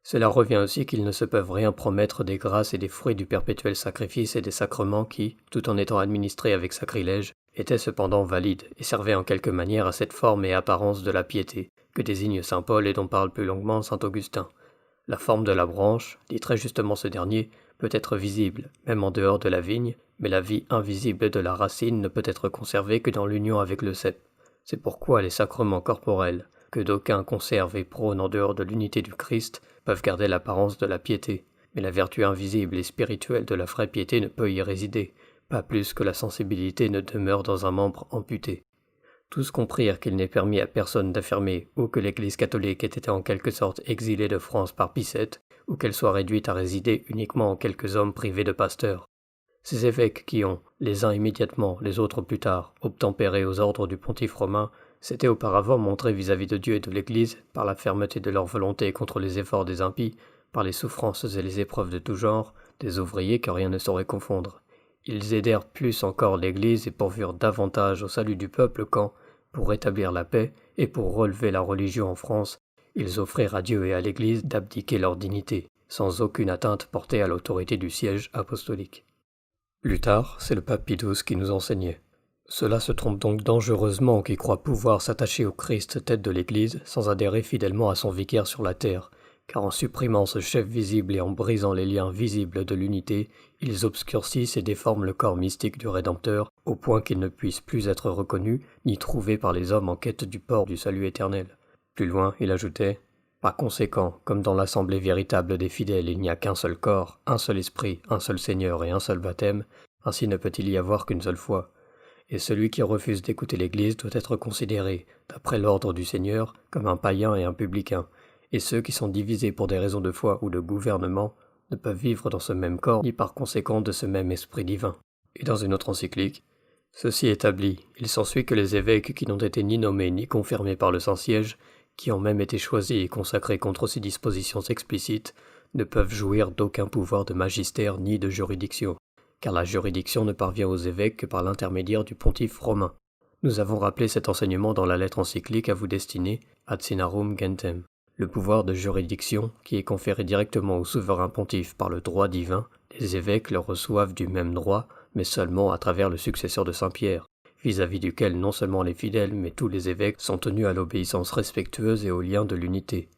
Cela revient aussi qu'ils ne se peuvent rien promettre des grâces et des fruits du perpétuel sacrifice et des sacrements qui, tout en étant administrés avec sacrilège, étaient cependant valides et servaient en quelque manière à cette forme et apparence de la piété que désigne saint Paul et dont parle plus longuement saint Augustin. La forme de la branche, dit très justement ce dernier, peut être visible, même en dehors de la vigne, mais la vie invisible de la racine ne peut être conservée que dans l'union avec le cep. C'est pourquoi les sacrements corporels, que d'aucuns conservent et prônent en dehors de l'unité du Christ, peuvent garder l'apparence de la piété, mais la vertu invisible et spirituelle de la vraie piété ne peut y résider, pas plus que la sensibilité ne demeure dans un membre amputé. Tous comprirent qu'il n'est permis à personne d'affirmer ou que l'Église catholique ait été en quelque sorte exilée de France par Pie VII, ou qu'elle soit réduite à résider uniquement en quelques hommes privés de pasteurs. Ces évêques qui ont, les uns immédiatement, les autres plus tard, obtempéré aux ordres du pontife romain, s'étaient auparavant montrés vis-à-vis de Dieu et de l'Église par la fermeté de leur volonté contre les efforts des impies, par les souffrances et les épreuves de tout genre, des ouvriers que rien ne saurait confondre. Ils aidèrent plus encore l'Église et pourvurent davantage au salut du peuple quand, pour rétablir la paix et pour relever la religion en France, ils offrirent à Dieu et à l'Église d'abdiquer leur dignité, sans aucune atteinte portée à l'autorité du siège apostolique. Plus tard, c'est le pape Pie XII qui nous enseignait. Cela se trompe donc dangereusement qui croit pouvoir s'attacher au Christ tête de l'Église sans adhérer fidèlement à son vicaire sur la terre, car en supprimant ce chef visible et en brisant les liens visibles de l'unité, ils obscurcissent et déforment le corps mystique du Rédempteur, au point qu'il ne puisse plus être reconnu ni trouvé par les hommes en quête du port du salut éternel. Plus loin, il ajoutait « Par conséquent, comme dans l'assemblée véritable des fidèles il n'y a qu'un seul corps, un seul esprit, un seul Seigneur et un seul baptême, ainsi ne peut-il y avoir qu'une seule foi. Et celui qui refuse d'écouter l'Église doit être considéré, d'après l'ordre du Seigneur, comme un païen et un publicain, et ceux qui sont divisés pour des raisons de foi ou de gouvernement ne peuvent vivre dans ce même corps ni par conséquent de ce même esprit divin. » Et dans une autre encyclique, « Ceci établi, il s'ensuit que les évêques qui n'ont été ni nommés ni confirmés par le Saint-Siège, qui ont même été choisis et consacrés contre ces dispositions explicites, ne peuvent jouir d'aucun pouvoir de magistère ni de juridiction, car la juridiction ne parvient aux évêques que par l'intermédiaire du pontife romain. Nous avons rappelé cet enseignement dans la lettre encyclique à vous destinée, Ad Sinarum Gentem. Le pouvoir de juridiction, qui est conféré directement au souverain pontife par le droit divin, les évêques le reçoivent du même droit, mais seulement à travers le successeur de Saint Pierre, vis-à-vis duquel non seulement les fidèles, mais tous les évêques sont tenus à l'obéissance respectueuse et au lien de l'unité.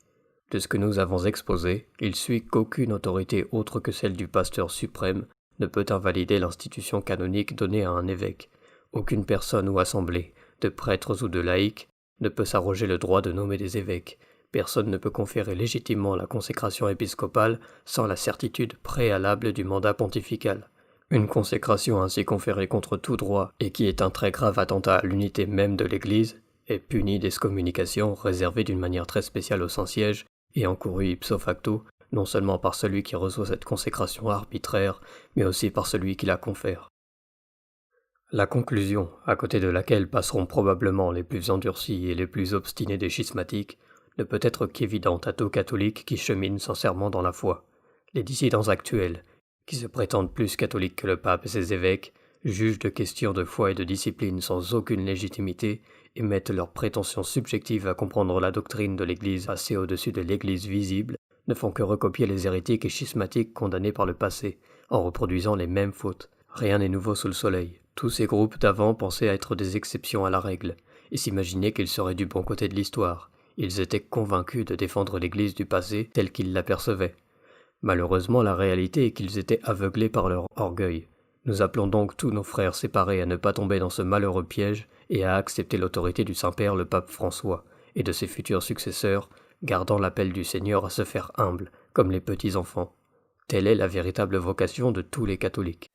De ce que nous avons exposé, il suit qu'aucune autorité autre que celle du pasteur suprême ne peut invalider l'institution canonique donnée à un évêque. Aucune personne ou assemblée, de prêtres ou de laïcs, ne peut s'arroger le droit de nommer des évêques. Personne ne peut conférer légitimement la consécration épiscopale sans la certitude préalable du mandat pontifical. Une consécration ainsi conférée contre tout droit et qui est un très grave attentat à l'unité même de l'Église est punie d'excommunication réservée d'une manière très spéciale au Saint-Siège et encourue ipso facto non seulement par celui qui reçoit cette consécration arbitraire, mais aussi par celui qui la confère. La conclusion, à côté de laquelle passeront probablement les plus endurcis et les plus obstinés des schismatiques, ne peut être qu'évidente à tout catholique qui chemine sincèrement dans la foi. Les dissidents actuels, qui se prétendent plus catholiques que le pape et ses évêques, jugent de questions de foi et de discipline sans aucune légitimité et mettent leurs prétentions subjectives à comprendre la doctrine de l'Église assez au-dessus de l'Église visible, ne font que recopier les hérétiques et schismatiques condamnés par le passé, en reproduisant les mêmes fautes. Rien n'est nouveau sous le soleil. Tous ces groupes d'avant pensaient être des exceptions à la règle, et s'imaginaient qu'ils seraient du bon côté de l'histoire. Ils étaient convaincus de défendre l'Église du passé telle qu'ils l'apercevaient. Malheureusement, la réalité est qu'ils étaient aveuglés par leur orgueil. Nous appelons donc tous nos frères séparés à ne pas tomber dans ce malheureux piège et à accepter l'autorité du Saint-Père le pape François et de ses futurs successeurs, gardant l'appel du Seigneur à se faire humble, comme les petits enfants. Telle est la véritable vocation de tous les catholiques.